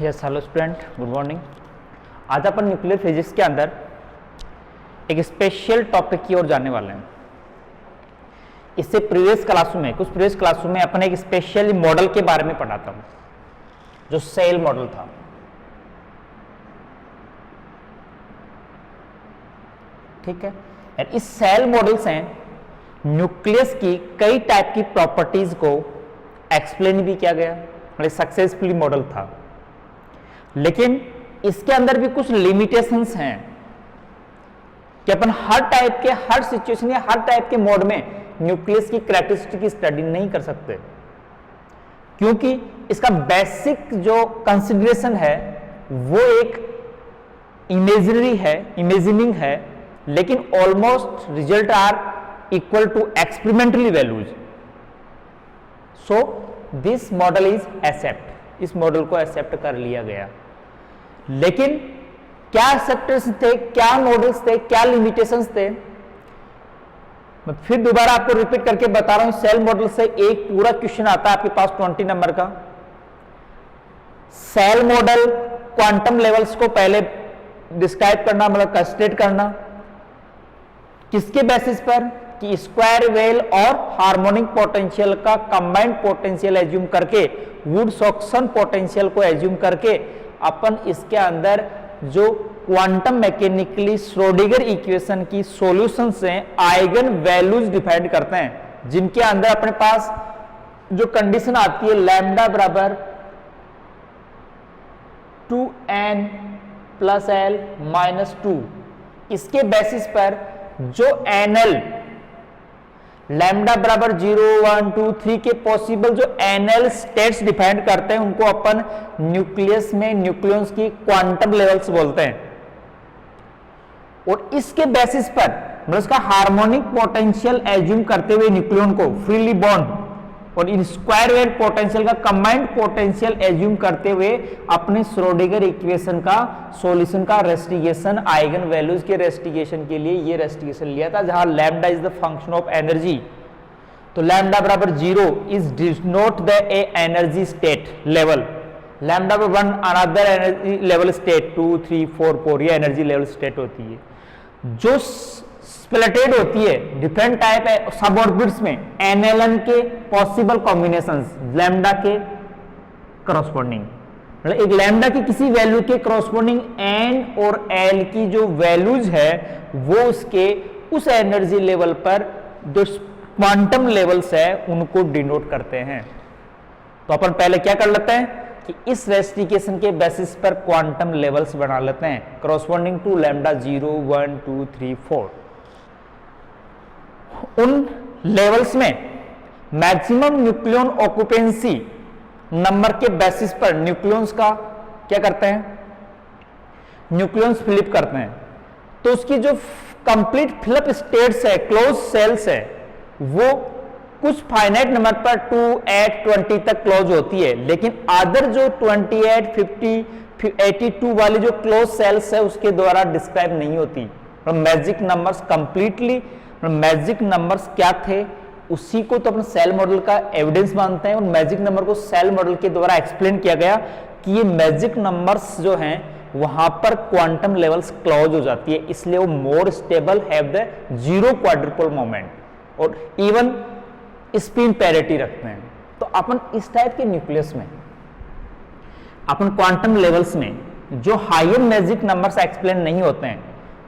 Yes hello student, good morning. आज अपन nuclear physics के अंदर एक स्पेशल टॉपिक की ओर जाने वाले हैं। इससे कुछ प्रीवियस क्लासों में अपन एक स्पेशल मॉडल के बारे में पढ़ा था, जो सेल मॉडल था। ठीक है, इस सेल मॉडल से न्यूक्लियस की कई टाइप की प्रॉपर्टीज को एक्सप्लेन भी किया गया, मतलब सक्सेसफुली मॉडल था। लेकिन इसके अंदर भी कुछ लिमिटेशंस हैं कि अपन हर टाइप के, हर सिचुएशन या हर टाइप के मोड में न्यूक्लियस की कैरेक्टरिस्टिक की स्टडी नहीं कर सकते, क्योंकि इसका बेसिक जो कंसिडरेशन है वो एक इमेजिनिंग है, लेकिन almost result are equal to experimentally values. So this model is accept, इस मॉडल को एक्सेप्ट कर लिया गया। लेकिन क्या एक्सेप्टर्स थे, क्या मॉडल्स थे, क्या लिमिटेशंस थे, मैं फिर दोबारा आपको रिपीट करके बता रहा हूं। सेल मॉडल से एक पूरा क्वेश्चन आता है आपके पास 20 नंबर का। सेल मॉडल क्वांटम लेवल्स को पहले डिस्क्राइब करना, मतलब कंस्ट्रेट करना, किसके बेसिस पर कि स्क्वायर वेव और हार्मोनिक पोटेंशियल का कंबाइंड पोटेंशियल एज्यूम करके, वुड-सॉक्सन पोटेंशियल को एज्यूम करके अपन इसके अंदर जो क्वांटम मैकेनिकली श्रोडिंगर इक्वेशन की सॉल्यूशन से आइगन वैल्यूज डिफाइन करते हैं, जिनके अंदर अपने पास जो कंडीशन आती है लैम्डा बराबर 2n + l - 2, इसके बेसिस पर जो nl लैम्डा बराबर 0, 1, 2, 3 के पॉसिबल जो एनएल स्टेट्स डिफाइन करते हैं, उनको अपन न्यूक्लियस में न्यूक्लियॉन्स की क्वांटम लेवल्स बोलते हैं। और इसके बेसिस पर मतलब उसका हार्मोनिक पोटेंशियल एज्यूम करते हुए न्यूक्लियॉन को फ्रीली बॉन्ड और इन स्क्वायर वेव पोटेंशियल का कंबाइंड पोटेंशियल एज्यूम करते हुए अपने श्रोडिंगर इक्वेशन का सॉल्यूशन का रेस्टिगेशन, आइगन वैल्यूज के रेस्टिगेशन के लिए ये रेस्टिगेशन लिया था, जहां lambda is the function of energy. तो लैम्डा बराबर 0 is denote the energy state level, lambda बराबर 1 अनदर एनर्जी लेवल स्टेट, 2, 3, 4, 4 ये एनर्जी लेवल स्टेट होती है, जो स्प्लिटेड होती है डिफरेंट टाइप है सब ऑर्बिट्स में एनएलएन के पॉसिबल कॉम्बिनेशंस लैम्डा के करस्पॉन्डिंग, मतलब एक लैम्डा की किसी वैल्यू के करस्पॉन्डिंग एन और एल की जो वैल्यूज है वो उसके उस एनर्जी लेवल पर जो क्वांटम लेवल्स है उनको डिनोट करते हैं। तो अपन पहले क्या कर लेते हैं कि इस रेस्टिगेशन के बेसिस पर क्वांटम लेवल्स बना लेते हैं करस्पॉन्डिंग टू लैम्डा 0, 1, 2, 3, 4। उन लेवल्स में मैक्सिमम न्यूक्लियन ऑक्यूपेंसी नंबर के बेसिस पर न्यूक्लियंस का क्या करते हैं, न्यूक्लियंस फिलिप करते हैं। तो उसकी जो कंप्लीट फिलअप स्टेट्स है, क्लोज सेल्स है, वो कुछ फाइनाइट नंबर पर 2, 8, 20 तक क्लोज होती है, लेकिन अदर जो 28, 50, 82 वाली जो क्लोज सेल्स है उसके द्वारा डिस्क्राइब नहीं होती। Magic numbers completely, magic numbers क्या थे उसी को तो अपने सेल मॉडल का एविडेंस मानते हैं, और मैजिक नंबर को सेल मॉडल के द्वारा एक्सप्लेन किया गया कि ये मैजिक नंबर्स जो हैं वहां पर क्वांटम लेवल्स क्लोज हो जाती है, इसलिए वो more stable have the 0 quadruple moment और इवन स्पिन पैरिटी रखते हैं। तो अपन इस टाइप के न्यूक्लियस में अपन क्वांटम लेवल्स में जो हायर मैजिक नंबर्स एक्सप्लेन नहीं होते हैं,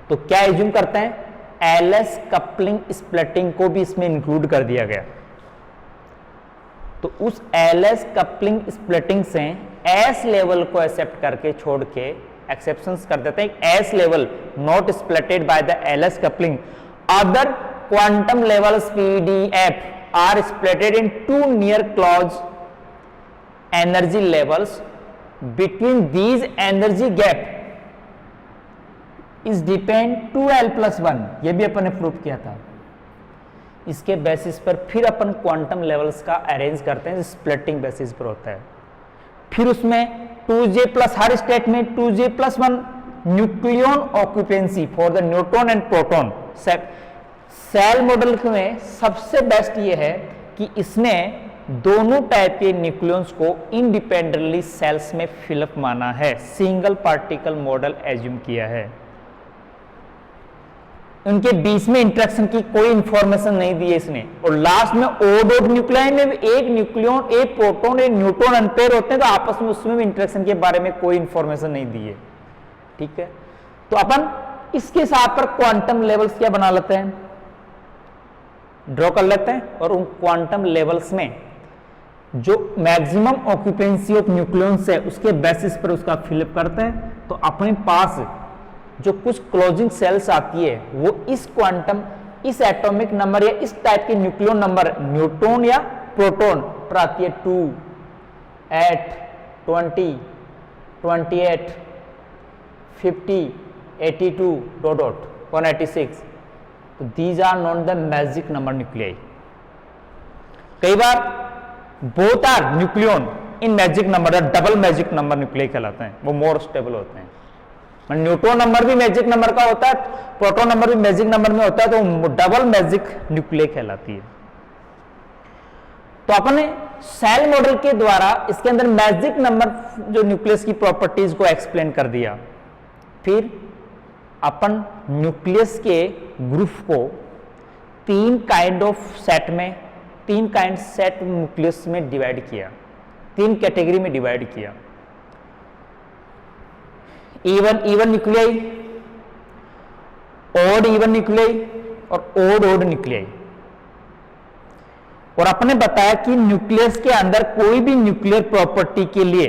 तो क्या एज्यूम करते हैं, एलएस कपलिंग स्प्लिटिंग को भी इसमें इंक्लूड कर दिया गया। तो उस एलएस कपलिंग स्प्लिटिंग से एस लेवल को एक्सेप्ट करके छोड़ के एक्सेप्शंस कर देते हैं। S level not splitted by the LS coupling, other quantum levels PDF are splitted in 2 near close energy levels. Between these energy gap is depend 2l + 1, ये भी अपन ने प्रूव किया था। इसके बेसिस पर फिर अपन क्वांटम लेवल्स का अरेंज करते हैं, स्प्लिटिंग बेसिस पर होता है। फिर उसमें 2j प्लस, हर स्टेट में 2j + 1 nucleon occupancy for the neutron and proton. Shell model में सबसे बेस्ट ये है कि इसने दोनों टाइप के न्यूक्लियंस को इंडिपेंडेंटली सेल्स में फिलअप माना है, सिंगल पार्टिकल मॉडल एज्यूम किया है। उनके बीच में इंटरेक्शन की कोई इंफॉर्मेशन नहीं दी है इसने। और लास्ट में ओड ओड न्यूक्लियाई में एक न्यूक्लियन, एक प्रोटॉन, एक न्यूट्रॉन अनपेयर होते हैं, तो आपस में उसमें भी इंटरेक्शन के बारे में कोई इंफॉर्मेशन नहीं दी है। ठीक है, तो अपन इसके हिसाब पर क्वांटम लेवल्स क्या बना लेते हैं, ड्रॉ कर लेते हैं, और उन क्वांटम लेवल्स में जो मैक्सिमम ऑक्यूपेंसी ऑफ न्यूक्लियंस है उसके बेसिस पर उसका फिलअप करते हैं। तो अपने पास जो कुछ क्लोजिंग सेल्स आती है वो इस क्वांटम, इस एटॉमिक नंबर या इस टाइप के न्यूक्लियन नंबर, न्यूट्रॉन या प्रोटॉन पर आती है 2, 8, 20, 28, 50, 82, डॉट डॉट 186। तो these are not the magic number nuclei. कई बार both are nucleon in magic number, double magic number nuclei कहलाते हैं, वो मोर स्टेबल होते हैं। न्यूट्रॉन नंबर भी मैजिक नंबर का होता है, प्रोटॉन नंबर भी मैजिक नंबर में होता है, तो डबल मैजिक न्यूक्लियाई कहलाती है। तो अपने सेल मॉडल के द्वारा इसके अंदर मैजिक नंबर जो न्यूक्लियस की प्रॉपर्टीज को एक्सप्लेन कर दिया। फिर अपन न्यूक्लियस के ग्रुप को तीन काइंड ऑफ सेट में, तीन काइंड सेट न्यूक्लियस में डिवाइड किया, तीन कैटेगरी में डिवाइड किया। Even nuclei, odd even nuclei और ओड ओड न्यूक्लियाई। और अपने बताया कि न्यूक्लियस के अंदर कोई भी न्यूक्लियर प्रॉपर्टी के लिए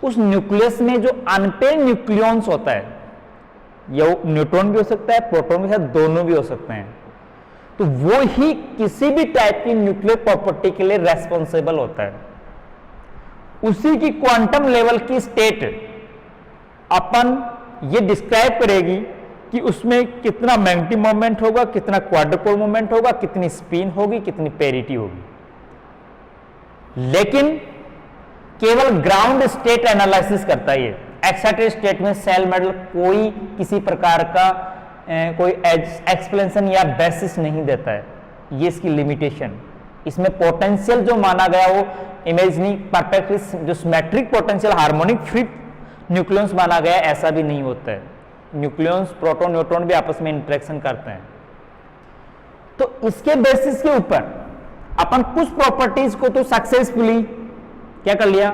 उस न्यूक्लियस में जो अनपेयर न्यूक्लियंस होता है, या न्यूट्रॉन भी हो सकता है, प्रोटॉन भी, दोनों भी हो सकते हैं, तो वो ही किसी भी टाइप की न्यूक्लियर प्रॉपर्टी के लिए रेस्पॉन्सिबल होता है। उसी की क्वांटम लेवल की स्टेट अपन ये डिस्क्राइब करेगी कि उसमें कितना मैग्नेटिक मोमेंट होगा, कितना क्वाड्रुपोल मोमेंट होगा, कितनी स्पिन होगी, कितनी पेरिटी होगी। लेकिन केवल ग्राउंड स्टेट एनालिसिस करता है ये। एक्साइटेड स्टेट में सेल मॉडल कोई किसी प्रकार का कोई एक्सप्लेनेशन या बेसिस नहीं देता है, ये इसकी लिमिटेशन। इसमें पोटेंशियल जो माना गया वो इमेजिंग परफेक्टली जो symmetric potential harmonic free nucleons माना गया, ऐसा भी नहीं होता है। न्यूक्लियंस, प्रोटॉन, न्यूट्रॉन भी आपस में इंटरेक्शन करते हैं। तो इसके बेसिस के ऊपर अपन कुछ प्रॉपर्टीज को तो सक्सेसफुली क्या कर लिया,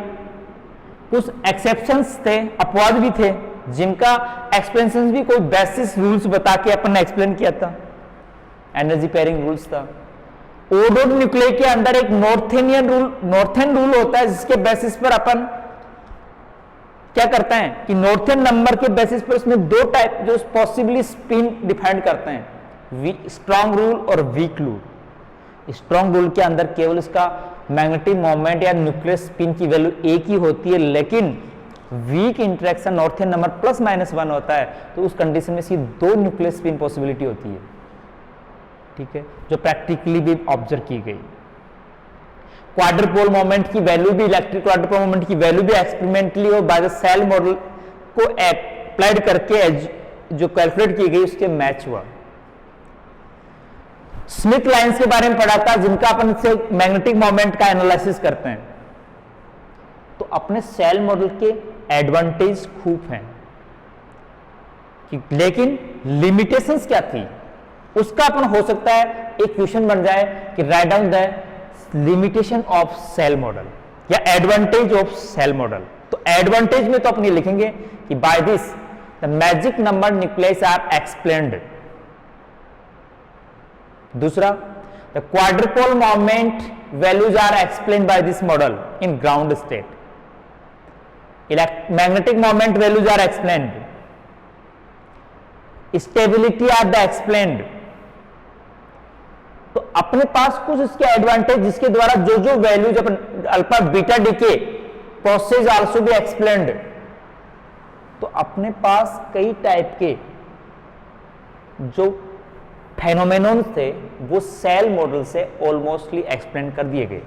कुछ एक्सेप्शंस थे, अपवाद भी थे, जिनका एक्सप्लेनेशन भी कोई बेसिस रूल्स बता के अपन ने एक्सप्लेन किया था, एनर्जी पेयरिंग रूल्स था। ओड ओड न्यूक्लियाई के अंदर एक नॉर्थन रूल होता है, जिसके बेसिस पर अपन क्या करते हैं कि नॉर्थन नंबर के बेसिस पर उसमें दो टाइप जो पॉसिबली स्पिन डिफाइन करते हैं, स्ट्रॉन्ग रूल और वीक रूल। स्ट्रॉन्ग रूल के अंदर केवल इसका मैग्नेटिक मोमेंट या न्यूक्लियर स्पिन की वैल्यू एक ही होती है, लेकिन वीक इंटरेक्शन नॉर्थन नंबर +-1 होता है, तो उस कंडीशन में इसकी दो न्यूक्लियर स्पिन पॉसिबिलिटी होती है। ठीक है, जो प्रैक्टिकली भी ऑब्जर्व की गई। क्वाड्रुपोल मोमेंट की वैल्यू भी, इलेक्ट्रिक क्वाड्रुपोल मोमेंट की वैल्यू भी एक्सपेरिमेंटली और बाय द सेल मॉडल को अप्लाइड करके जो कैलकुलेट की गई उसके मैच हुआ। स्मिथ लाइंस के बारे में पढ़ा था, जिनका अपन से मैग्नेटिक मोमेंट का एनालिसिस करते हैं। तो अपने सेल मॉडल के एडवांटेज खूब हैं, लेकिन लिमिटेशंस क्या थी उसका अपन हो सकता है एक क्वेश्चन बन जाए कि right down the limitation of shell model या एडवांटेज ऑफ सेल मॉडल। तो एडवांटेज में तो अपनी लिखेंगे कि by this the magic number nucleus are explained. दूसरा, the quadrupole moment values are explained by this model in ground state. Magnetic moment values are explained, stability are the explained. तो अपने पास कुछ इसके एडवांटेज जिसके द्वारा जो जो values upon alpha beta decay process also be explained. तो अपने पास कई टाइप के जो फेनोमेनन थे वो सेल मॉडल से ऑलमोस्टली एक्सप्लेन कर दिए गए,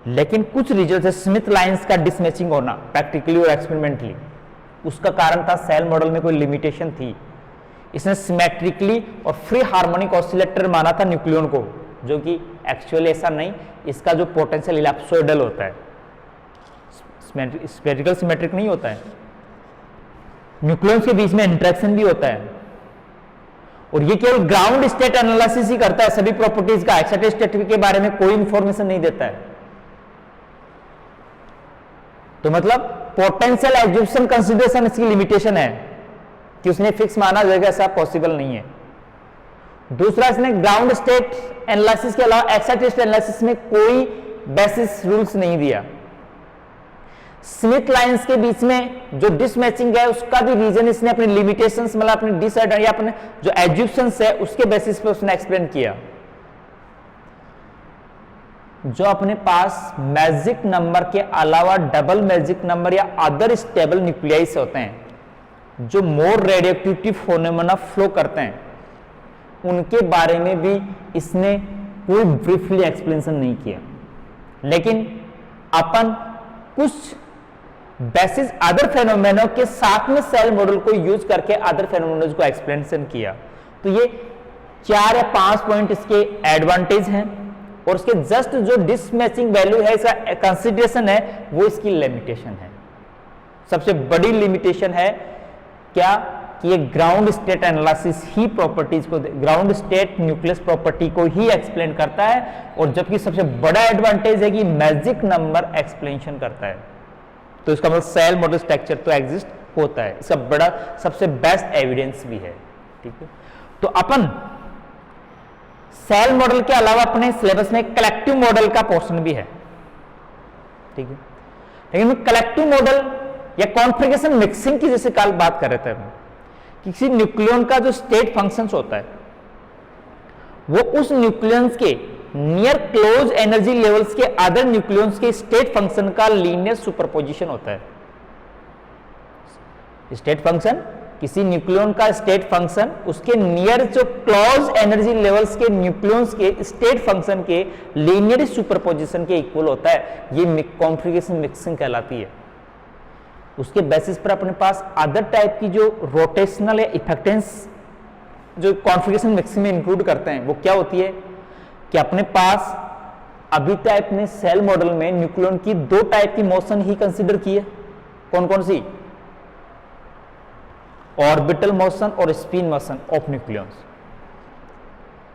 लेकिन कुछ रीजन से स्मिथ लाइंस का डिसमैचिंग होना प्रैक्टिकली और एक्सपेरिमेंटली, उसका कारण था सेल मॉडल में कोई लिमिटेशन थी। इसने सिमेट्रिकली और फ्री हार्मोनिक ऑसिलेटर माना था न्यूक्लियन को, जो कि एक्चुअली ऐसा नहीं, इसका जो पोटेंशियल इलिप्सोइडल होता है, स्फेरिकल सिमेट्रिक नहीं होता है। न्यूक्लियस के बीच में इंटरेक्शन भी होता है, और ये केवल ग्राउंड स्टेट एनालिसिस ही करता है, सभी प्रॉपर्टीज का एक्साइटेड स्टेट के बारे में कोई इंफॉर्मेशन नहीं देता है। तो मतलब पोटेंशियल एग्जीक्यूशन कंसीडरेशन इसकी लिमिटेशन है कि उसने फिक्स माना जाएगा, ऐसा पॉसिबल नहीं है। दूसरा, इसने ग्राउंड स्टेट एनालिसिस के अलावा एक्साइटेड स्टेट एनालिसिस में कोई बेसिस रूल्स नहीं दिया। स्मिथ लाइंस के बीच में जो डिसमैचिंग है उसका भी रीजन इसने अपनी लिमिटेशंस, मतलब अपने डिसऑर्डर या अपने जो एज्यूप्शंस है उसके बेसिस पे उसने एक्सप्लेन किया। जो अपने पास मैजिक नंबर के अलावा डबल मैजिक नंबर या अदर स्टेबल न्यूक्लियाइस होते हैं, जो मोर रेडियोएक्टिविटी फोनेमेना फ्लो करते हैं, उनके बारे में भी इसने कोई ब्रीफली एक्सप्लेनेशन नहीं किया। लेकिन अपन कुछ बेसिस अदर फेनोमेनों के साथ में सेल मॉडल को यूज करके अदर फेनोमेनों को एक्सप्लेनेशन किया। तो ये 4 या 5 पॉइंट इसके एडवांटेज हैं, और उसके जस्ट जो डिसमैचिंग वैल्यू है, इसका कंसीडरेशन है, वो इसकी लिमिटेशन है। सबसे बड़ी लिमिटेशन है क्या कि ये ग्राउंड स्टेट एनालिसिस ही प्रॉपर्टीज को, ग्राउंड स्टेट न्यूक्लियस प्रॉपर्टी को ही एक्सप्लेन करता है, और जबकि सबसे बड़ा एडवांटेज है कि मैजिक नंबर एक्सप्लेनेशन करता है। तो इसका मतलब सेल मॉडल स्ट्रक्चर तो एग्जिस्ट होता है, इसका बड़ा सबसे बेस्ट एविडेंस भी है। ठीक है, तो अपन सेल मॉडल के अलावा अपने सिलेबस में कलेक्टिव मॉडल का पोर्शन भी है। ठीक है, लेकिन कलेक्टिव मॉडल या कॉन्फ़िगरेशन मिक्सिंग की जैसे कल बात कर रहे थे हम, किसी न्यूक्लियन का जो स्टेट फंक्शंस होता है वो उस न्यूक्लियंस के नियर क्लोज एनर्जी लेवल्स के अदर न्यूक्लियंस के स्टेट फंक्शन का लीनियर सुपरपोजिशन होता है। स्टेट फंक्शन, किसी न्यूक्लियन का स्टेट फंक्शन उसके नियर जो क्लोज एनर्जी लेवल्स के न्यूक्लियंस के स्टेट फंक्शन के लीनियर सुपरपोजिशन के इक्वल होता है। ये कॉन्फ़िगरेशन मिक्सिंग कहलाती है। उसके बेसिस पर अपने पास अदर टाइप की जो रोटेशनल या इफेक्टेंस जो कॉन्फ़िगरेशन मिक्सिंग में इंक्लूड करते हैं, वो क्या होती है कि अपने पास अभी टाइप ने सेल मॉडल में न्यूक्लियन की 2 टाइप की मोशन ही कंसीडर की है। कौन कौन सी? ऑर्बिटल मोशन और स्पिन मोशन ऑफ न्यूक्लियंस।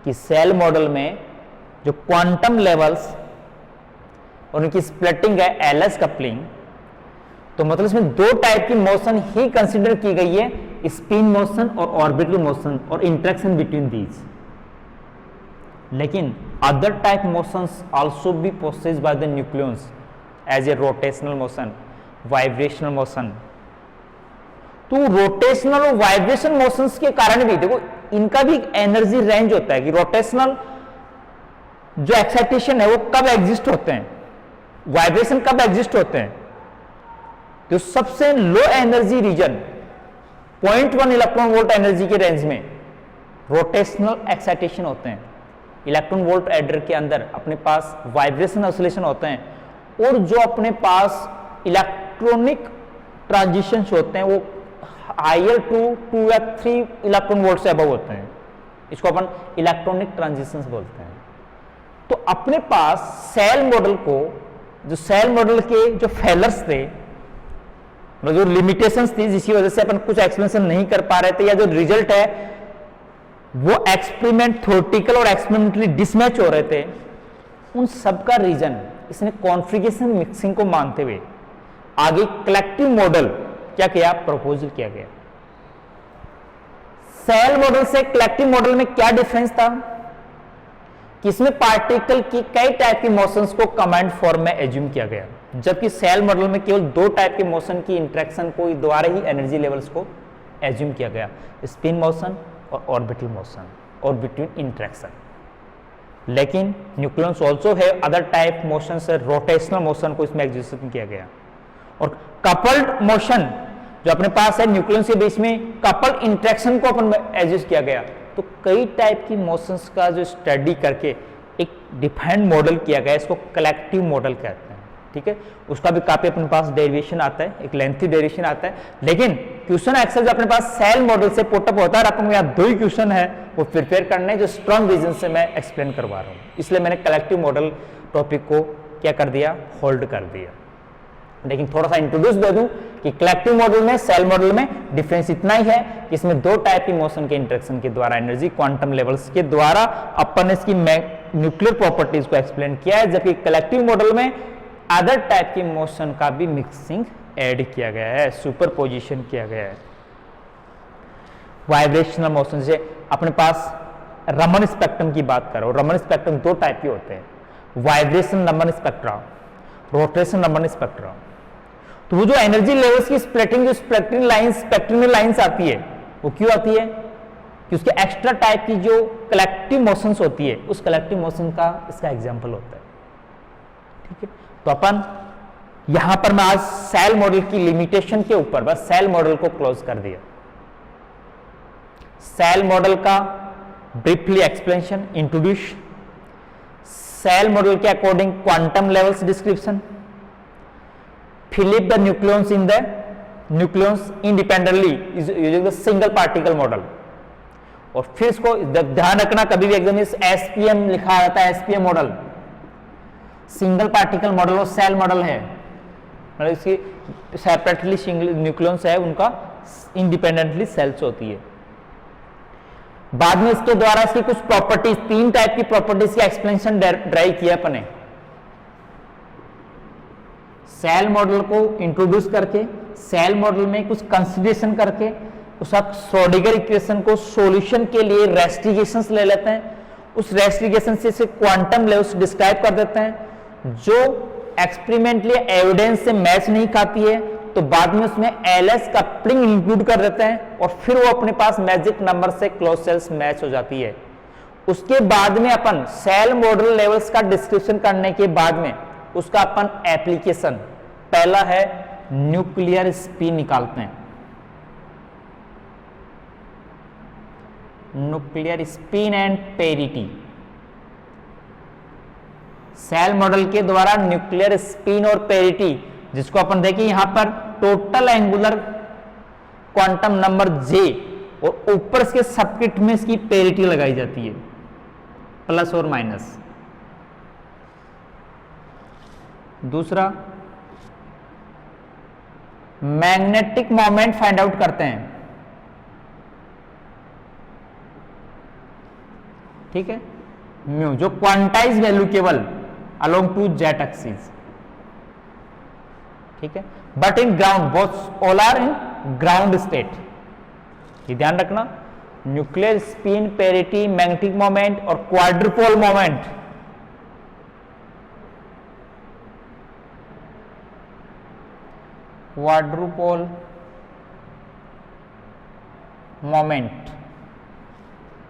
कि सेल मॉडल में जो क्वांटम लेवल्स और उनकी स्प्लिटिंग है, एलएस कपलिंग, तो मतलब इसमें 2 टाइप की मोशन ही कंसीडर की गई है, स्पिन मोशन और ऑर्बिटल मोशन और इंटरेक्शन बिटवीन दीज। लेकिन other type motions also be possessed by the nucleons as a rotational motion, vibrational motion. तो रोटेशनल और वाइब्रेशन मोशंस के कारण भी देखो इनका भी एनर्जी रेंज होता है कि रोटेशनल जो एक्साइटेशन है वो कब एग्जिस्ट होते हैं, वाइब्रेशन कब एग्जिस्ट होते हैं। तो सबसे low energy region 0.1 electron volt energy के रेंज में रोटेशनल एक्साइटेशन होते हैं। इलेक्ट्रॉन वोल्ट एडर के अंदर अपने पास वाइब्रेशन ऑसिलेशन होते हैं, और जो अपने पास इलेक्ट्रॉनिक ट्रांजिशंस होते हैं वो हायर टू 2 या 3 इलेक्ट्रॉन वोल्ट से अबव होते हैं। इसको अपन इलेक्ट्रॉनिक ट्रांजिशंस बोलते हैं। तो अपने पास सेल मॉडल को, जो सेल मॉडल के जो फेलर्स थे, जो लिमिटेशंस थी जिसकी वजह से अपन कुछ एक्सप्लेनेशन नहीं कर पा रहे थे, या जो रिजल्ट है वो एक्सपेरिमेंट थ्योरेटिकल और एक्सपेरिमेंटली डिसमैच हो रहे थे, उन सब का रीजन इसने कॉन्फ़िगरेशन मिक्सिंग को मानते हुए आगे कलेक्टिव मॉडल क्या किया, प्रपोजल किया गया। सेल मॉडल से कलेक्टिव मॉडल में क्या डिफरेंस था कि इसमें पार्टिकल की कई टाइप की मोशंस को कमांड फॉर्म में एज्यूम किया गया, जबकि सेल मॉडल में केवल 2 टाइप के मोशन की इंटरेक्शन को द्वारा ही एनर्जी लेवल्स को एज्यूम किया गया, स्पिन मोशन और ऑर्बिटल मोशन और बिटवीन इंटरेक्शन। लेकिन न्यूक्लियस ऑल्सो है अदर टाइप मोशन से रोटेशनल मोशन को इसमें एग्जीक्यूशन किया गया, और कपल्ड मोशन जो अपने पास है न्यूक्लियस के बीच में कपल इंटरेक्शन को अपन एग्जीक्यूट किया गया। तो कई टाइप की मोशंस का जो स्टडी करके एक डिफाइंड मॉडल किया गया, इसको कलेक्टिव मॉडल कहते हैं। ठीक है, उसका भी काफी अपने पास डेरिवेशन आता है, एक लेंथी डेरिवेशन आता है, लेकिन क्वेश्चन एक्सेल जो अपने पास सेल मॉडल से पुटअप होता है, अपन को यहाँ 2 ही क्वेश्चन है वो प्रिपेयर करने, जो स्ट्रॉन्ग रीजन से मैं एक्सप्लेन करवा रहा हूँ, इसलिए मैंने कलेक्टिव मॉडल टॉपिक को क्या कर दिया, होल्ड कर दिया। लेकिन थोड़ा सा इंट्रोड्यूस दे दूं कि कलेक्टिव मॉडल में, सेल मॉडल में डिफरेंस इतना ही है कि इसमें 2 टाइप की मोशन के इंटरेक्शन के द्वारा, एनर्जी क्वांटम लेवल्स के द्वारा अपन ने इसकी न्यूक्लियर प्रॉपर्टीज को एक्सप्लेन किया है, जबकि कलेक्टिव मॉडल में अदर टाइप की मोशन का भी मिक्सिंग ऐड किया गया है, सुपरपोजिशन किया गया है। वाइब्रेशनल मोशन से अपने पास रमन स्पेक्ट्रम की बात करो, रमन स्पेक्ट्रम 2 टाइप के होते हैं, vibration Raman spectra, rotation Raman spectra. तो वो जो एनर्जी लेवल्स की स्प्लिटिंग, जो स्पेक्ट्रल लाइंस आती है, वो क्यों आती है कि उसके एक्स्ट्रा टाइप की जो कलेक्टिव मोशंस होती है, उस कलेक्टिव मोशन का इसका एग्जांपल होता है। ठीक है, तो अपन यहां पर मैं आज सेल मॉडल की लिमिटेशन के ऊपर बस सेल मॉडल को क्लोज कर दिया। सेल मॉडल का briefly explanation, introduce shell model के according quantum levels description, fill up the nucleons in the nucleons independently using the single particle model. और फिर इसको ध्यान रखना, कभी भी एग्जाम में एसपीएम लिखा रहता है, SPM model single particle model और सेल मॉडल है, मतलब इसकी सेपरेटली सिंगल न्यूक्लियंस है, उनका इंडिपेंडेंटली सेल्स होती है। बाद में इसके द्वारा इसकी कुछ प्रॉपर्टीज, 3 टाइप की प्रॉपर्टीज का एक्सप्लेनेशन ड्राइव किया अपने सेल मॉडल को इंट्रोड्यूस करके, सेल मॉडल में कुछ कंसिडरेशन करके उस आप श्रोडिंगर इक्वेशन को सॉल्यूशन के लिए रेस्ट्रिगेशंस ले लेते हैं, उस रेस्ट्रिगेशन से इसे क्वांटम लेवल्स डिस्क्राइब कर देते हैं, जो एक्सपेरिमेंटली एविडेंस से मैच नहीं खाती है, तो बाद में उसमें एलएस कपलिंग इंक्लूड कर देते हैं और फिर वो अपने पास मैजिक नंबर से क्लोज सेल्स मैच हो जाती है। उसके बाद में अपन सेल मॉडल लेवल्स का डिस्क्रिप्शन करने के बाद में उसका अपन एप्लीकेशन, पहला है न्यूक्लियर स्पिन निकालते हैं, nuclear spin and parity. Shell model के द्वारा न्यूक्लियर स्पिन और पेरिटी, जिसको अपन देखें यहां पर टोटल एंगुलर क्वांटम नंबर जे और ऊपर इसके सबकिट में इसकी पेरिटी लगाई जाती है, प्लस और माइनस। दूसरा मैग्नेटिक मोमेंट फाइंड आउट करते हैं, ठीक है, म्यू, जो क्वांटाइज वैल्यू केवल अलोंग टू जेट एक्सिस, ठीक है, but in ground, both all are in ground state. ये ध्यान रखना, nuclear spin, parity, magnetic moment और क्वाड्रुपोल मोमेंट, क्वाड्रुपोल मोमेंट,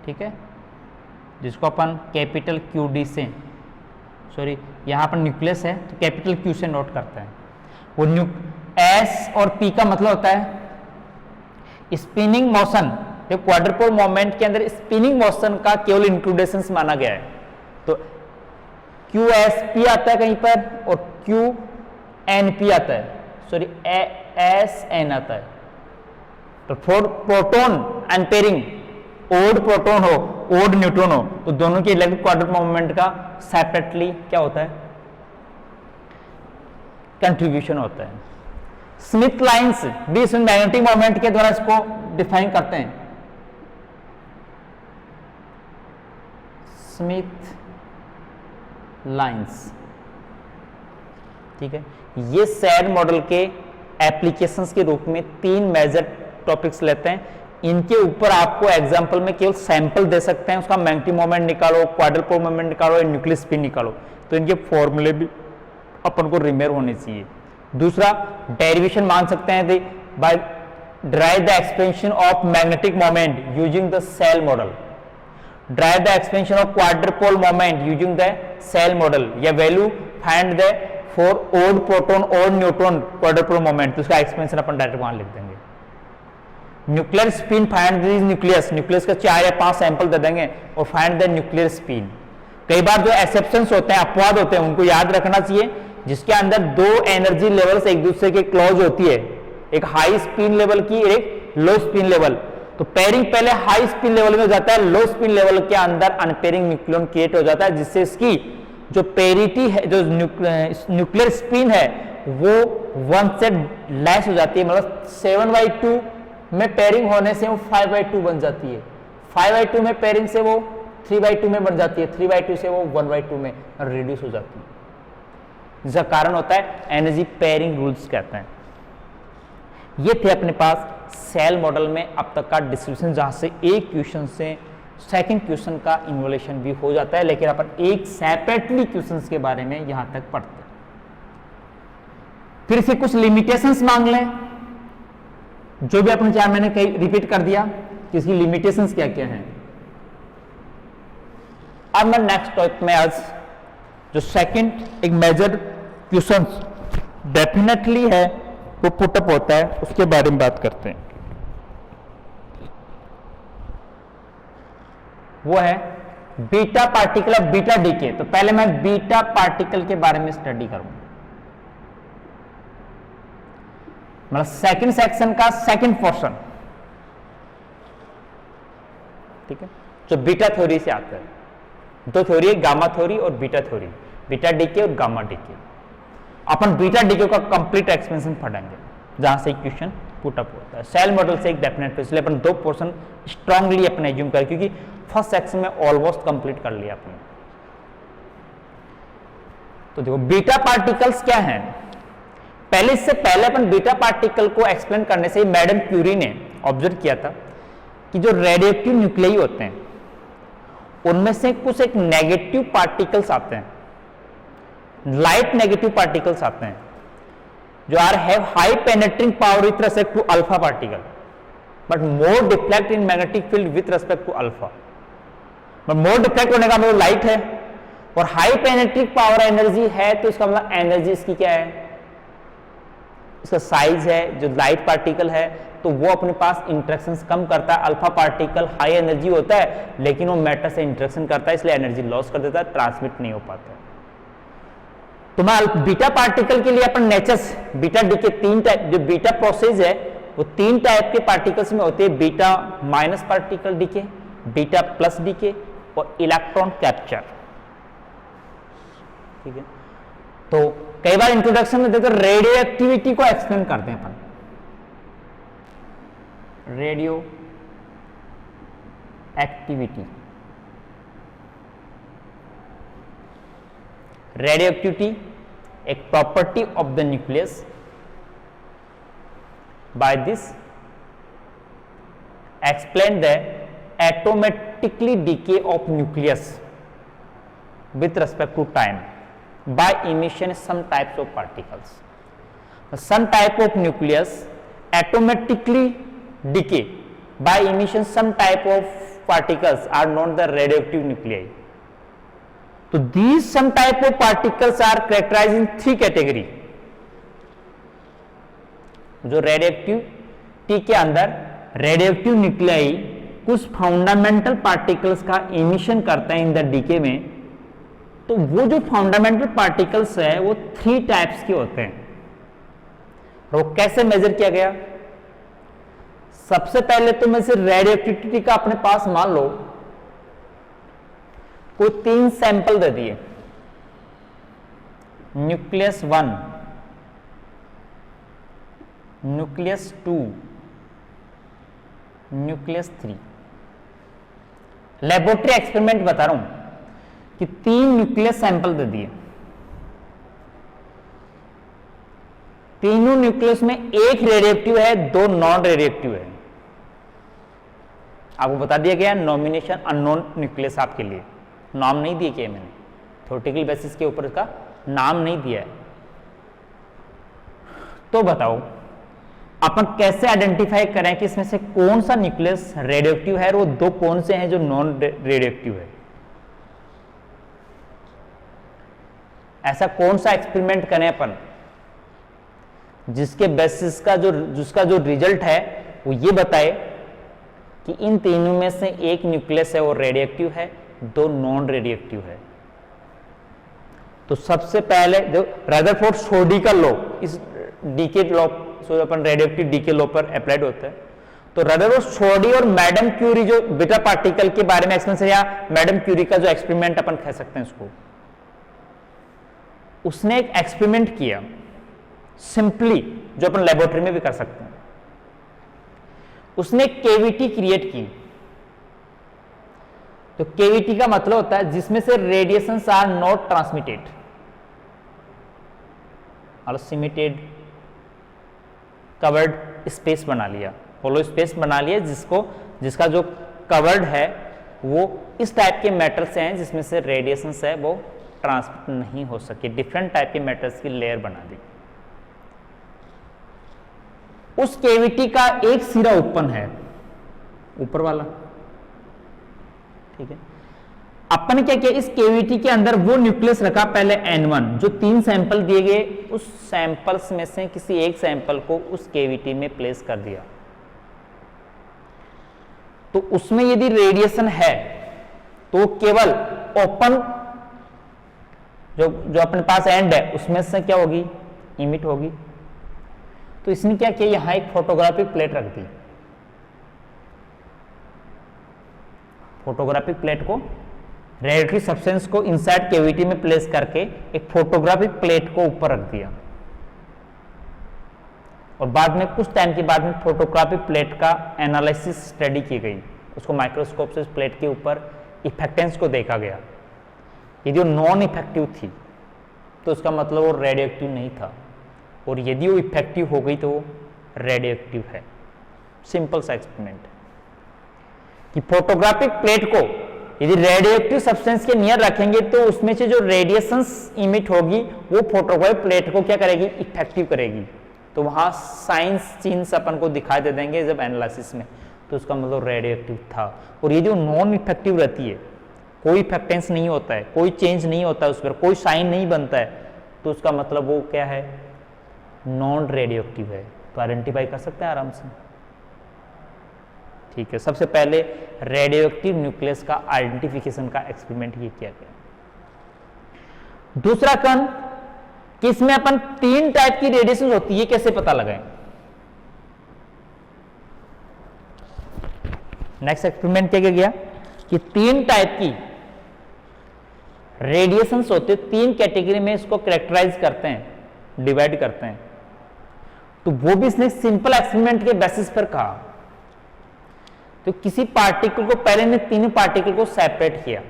ठीक है, जिसको अपन कैपिटल क्यू डी से, सॉरी यहां पर न्यूक्लियस है तो कैपिटल क्यू से नोट करते हैं। वो एस और पी का मतलब होता है स्पिनिंग मोशन, जो क्वाड्रुपोल मोमेंट के अंदर स्पिनिंग मोशन का केवल इंक्लूडेशंस माना गया है, तो क्यू एस पी आता है कहीं पर और क्यू एन पी आता है, सॉरी एस एन आता है। तो फॉर प्रोटॉन अनपेयरिंग, ओड प्रोटॉन हो, ओड न्यूट्रॉन हो, तो दोनों के इलेक्ट्रिक क्वाड्रुपोल मोमेंट का सेपरेटली क्या होता है, कंट्रीब्यूशन होता है। स्मिथ लाइंस भी इस मैग्नेटिक मोमेंट के द्वारा इसको डिफाइन करते हैं, स्मिथ लाइंस, ठीक है। ये सेल मॉडल के एप्लीकेशंस के रूप में 3 मेजर टॉपिक्स लेते हैं, इनके ऊपर आपको एग्जांपल में केवल सैंपल दे सकते हैं, उसका मैग्नेटिक मोमेंट निकालो, क्वाड्रुपोल मोमेंट निकालो या न्यूक्लियर स्पिन निकालो, तो इनके फॉर्मूले भी अपन को रिमेयर होने चाहिए। दूसरा डेरिवेशन मान सकते हैं by derive the expansion of magnetic moment using the shell model, derive the expansion of quadrupole moment using the shell model, या value find the for odd proton और न्यूट्रॉन क्वाड्रुपोल मोमेंट, तो उसका expansion अपन direct वहां लिख देंगे। Nuclear spin find the nucleus, nucleus का 4 या 5 सैंपल दे देंगे और फाइंड द न्यूक्लियर स्पिन। कई बार जो एक्सेप्शंस होते हैं, अपवाद होते हैं, उनको याद रखना चाहिए जिसके अंदर दो एनर्जी लेवल्स एक दूसरे के क्लोज होती है, एक हाई स्पिन लेवल की, एक लो स्पिन लेवल। तो पेयरिंग पहले हाई स्पिन लेवल में हो जाता है, लो स्पिन लेवल के अंदर अनपेयरिंग न्यूक्लियन क्रिएट हो जाता है, जिससे इसकी जो पेरिटी है, जो न्यूक्लियर स्पिन है, वो 1 से लेस हो जाती है। मतलब 7/2 में पेयरिंग होने से वो 5/2 बन जाती है, 5/2 में पेयरिंग से वो 3/2 में बन जाती है, 3/2 से वो 1/2 में रिड्यूस हो जाती है। जिसका कारण होता है एनर्जी पेयरिंग रूल्स कहते हैं। ये थे अपने पास सेल मॉडल में अब तक का डिस्क्रिप्शन, जहां से एक क्वेश्चन से सेकंड क्वेश्चन का इन्वोल्यूशन भी हो जाता है, लेकिन अपन एक सेपरेटली क्वेश्चंस के बारे में यहां तक पढ़ते हैं। फिर से कुछ लिमिटेशंस मांग लें, जो भी अपने चाहे मैंने कहीं रिपीट कर दिया कि इसकी लिमिटेशंस क्या क्या हैं। अब मैं नेक्स्ट टॉपिक में आज जो सेकंड एक मेजर क्वेश्चन डेफिनेटली है वो पुटअप होता है, उसके बारे में बात करते हैं। वो है बीटा पार्टिकल और बीटा डीके। तो पहले मैं बीटा पार्टिकल के बारे में स्टडी करूंगा, मतलब सेकंड सेक्शन का सेकंड पोर्शन, ठीक है, जो बीटा थ्योरी से आता है। दो थ्योरी है, गामा थ्योरी और बीटा थ्योरी, बीटा डीके और गामा डीके। अपन बीटा डीके का कंप्लीट एक्सपेंशन पढ़ेंगे, जहां से क्वेश्चन पुटअप होता है सेल मॉडल से एक डेफिनेट। इसलिए अपन दो पोर्शन स्ट्रांगली अपने एज्यूम करें, क्योंकि फर्स्ट सेक्शन में ऑलमोस्ट कंप्लीट कर लिया आपने। तो देखो बीटा पार्टिकल्स क्या हैं। पहले इससे पहले अपन बीटा पार्टिकल को एक्सप्लेन करने से मैडम क्यूरी ने ऑब्जर्व किया था कि जो रेडियोएक्टिव न्यूक्लियाई होते हैं उनमें से कुछ एक नेगेटिव पार्टिकल्स आते हैं, लाइट नेगेटिव पार्टिकल्स आते हैं, जो are have high penetrating power with respect to alpha particle but more deflect in magnetic field with respect to alpha. More deflect होने का मतलब लाइट है और हाई पेनेट्रिक पावर एनर्जी है, तो इसका मतलब एनर्जी इसकी क्या है, इसका साइज है। जो लाइट पार्टिकल है तो वो अपने पास इंटरेक्शंस कम करता है, अल्फा पार्टिकल हाई एनर्जी होता है लेकिन वो मैटर से इंटरेक्शन करता है, इसलिए एनर्जी लॉस कर देता है, ट्रांसमिट नहीं हो पाता है। तो मैं बीटा पार्टिकल के लिए अपन नेचर्स बीटा डी के तीन टाइप, जो बीटा प्रोसेस है वो तीन टाइप के पार्टिकल्स में होते हैं, beta minus particle decay, beta plus decay और इलेक्ट्रॉन कैप्चर, ठीक है। तो कई बार इंट्रोडक्शन में देखो रेडियो एक्टिविटी को एक्सप्लेन करते हैं अपन, रेडियो एक्टिविटी। रेडियो एक्टिविटी एक property of the nucleus, by this explain the automatically decay of nucleus with respect to time by emission some types of particles. Some type of nucleus atomatically decay by emission some type of particles are known the radioactive nuclei. So these some type of particles are characterized in three category. जो radioactivity के अंदर radioactive nuclei कुछ फाउंडामेंटल particles का emission करते हैं in the DK में, तो वो जो फंडामेंटल पार्टिकल्स है वो 3 टाइप्स के होते हैं। वो कैसे मेजर किया गया, सबसे पहले तो मैं सिर्फ रेडियोएक्टिविटी का अपने पास मान लो कोई 3 सैंपल दे दिए, nucleus 1, nucleus 2, nucleus 3। Laboratory experiment बता रहा हूं कि 3 न्यूक्लियस सैंपल दे दिए, तीनों न्यूक्लियस में एक रेडियोएक्टिव है, 2 नॉन रेडियोएक्टिव है। आपको बता दिया गया नॉमिनेशन अननोन न्यूक्लियस, आपके लिए नाम नहीं दिए गए, मैंने थ्योरेटिकल बेसिस के ऊपर इसका नाम नहीं दिया है। तो बताओ अपन कैसे आइडेंटिफाई करें कि इसमें से कौन सा न्यूक्लियस रेडियोएक्टिव है और वो 2 कौन से हैं जो नॉन रेडियोएक्टिव है। ऐसा कौन सा एक्सपेरिमेंट करें अपन जिसके बेसिस का जिसका जो रिजल्ट है वो ये बताए कि इन तीनों में से एक न्यूक्लियस है वो रेडियोएक्टिव है, 2 नॉन रेडियोएक्टिव है। तो सबसे पहले जो रदरफोर्ड शोडिकर लॉ, इस डीके लॉ अपन रेडियोएक्टिव डीके लॉ पर अप्लाइड होता है। तो रदरफोर्ड शोडी और मैडम क्यूरी जो बीटा पार्टिकल के बारे में एक्सपेरिमेंट या मैडम क्यूरी का जो एक्सपेरिमेंट अपन कह सकते हैं उसको, उसने एक एक्सपेरिमेंट किया सिंपली, जो अपन लेबोरेटरी में भी कर सकते हैं। उसने एक केविटी क्रिएट की। तो केविटी का मतलब होता है जिसमें से रेडिएशंस आर नॉट ट्रांसमिटेड, सिमिटेड कवर्ड स्पेस बना लिया, होलो स्पेस बना लिया, जिसका जो कवर्ड है वो इस टाइप के मेटल से हैं जिसमें से रेडिएशंस है वो ट्रांसमिट नहीं हो सके। डिफरेंट टाइप के मेटल्स की लेयर बना दी। उस केविटी का एक सिरा ओपन है, ऊपर वाला, ठीक है। अपन ने क्या किया, इस केविटी के अंदर वो न्यूक्लियस रखा पहले N1, जो 3 सैंपल दिए गए, उस सैंपल्स में से किसी एक सैंपल को उस केविटी में प्लेस कर दिया। तो उसमें यदि रेडिएशन है तो केवल ओपन जो अपने पास एंड है उसमें से क्या होगी, इमिट होगी। तो इसने क्या किया, यहां एक फोटोग्राफिक प्लेट रख दी। फोटोग्राफिक प्लेट को, रेडिएटिव सब्सटेंस को इनसाइड कैविटी में प्लेस करके एक फोटोग्राफिक प्लेट को ऊपर रख दिया। और बाद में कुछ टाइम के बाद में फोटोग्राफिक प्लेट का एनालिसिस स्टडी की गई। उसको माइक्रोस्कोप से प्लेट के ऊपर इफेक्टेंस को देखा गया। यदि वो नॉन इफेक्टिव थी तो उसका मतलब वो रेडियोएक्टिव नहीं था, और यदि वो इफेक्टिव हो गई तो वो रेडियोएक्टिव है। सिंपल सा एक्सपेरिमेंट कि फोटोग्राफिक प्लेट को यदि रेडियोएक्टिव सब्सटेंस के नियर रखेंगे तो उसमें से जो रेडिएशंस इमिट होगी वो फोटोग्राफिक प्लेट को क्या करेगी, इफेक्टिव करेगी। तो वहां साइंस चिन्ह अपन को दिखाई दे देंगे जब एनालिसिस में, तो उसका मतलब रेडियोएक्टिव था। और यदि वो नॉन इफेक्टिव रहती है, कोई इफेक्टेंस नहीं होता है, कोई चेंज नहीं होता है उस पर, कोई साइन नहीं बनता है, तो उसका मतलब वो क्या है, नॉन रेडियोएक्टिव है। तो आइडेंटिफाई कर सकते हैं आराम से, ठीक है। सबसे पहले रेडियोएक्टिव न्यूक्लियस का आइडेंटिफिकेशन का एक्सपेरिमेंट ये किया गया। दूसरा कण कि इसमें अपन 3 टाइप की रेडिएशन होती है, कैसे पता लगाएं। नेक्स्ट एक्सपेरिमेंट क्या गया कि 3 टाइप की रेडिएशंस होते, 3 कैटेगरी में इसको कैरेक्टराइज करते हैं, डिवाइड करते हैं। तो वो भी इसने सिंपल एक्सपेरिमेंट के बेसिस पर कहा। तो किसी पार्टिकल को, पहले ने 3 पार्टिकल को सेपरेट किया,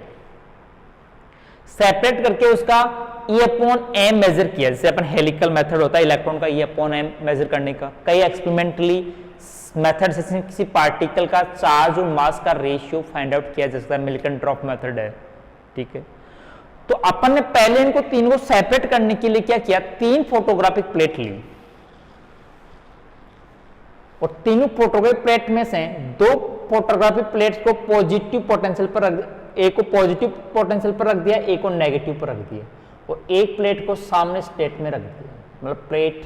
सेपरेट करके उसका E/m मेजर किया, जैसे अपन हेलिकल मेथड होता है इलेक्ट्रॉन का E/m मेजर करने का। कई एक्सपेरिमेंटली मेथड से किसी पार्टिकल का चार्ज और मास का रेशियो फाइंड आउट किया, जैसा मिल्टन ड्रॉप मेथड है, ठीक है। तो अपन ने पहले इनको 3 को सेपरेट करने के लिए क्या किया, 3 फोटोग्राफिक प्लेट ली, और तीनों फोटोग्राफिक प्लेट में से 2 फोटोग्राफिक प्लेट्स को पॉजिटिव पोटेंशियल पर रख, एक को पॉजिटिव पोटेंशियल पर रख दिया, एक को नेगेटिव पर रख दिया, और एक प्लेट को सामने स्टेट में रख दिया। मतलब प्लेट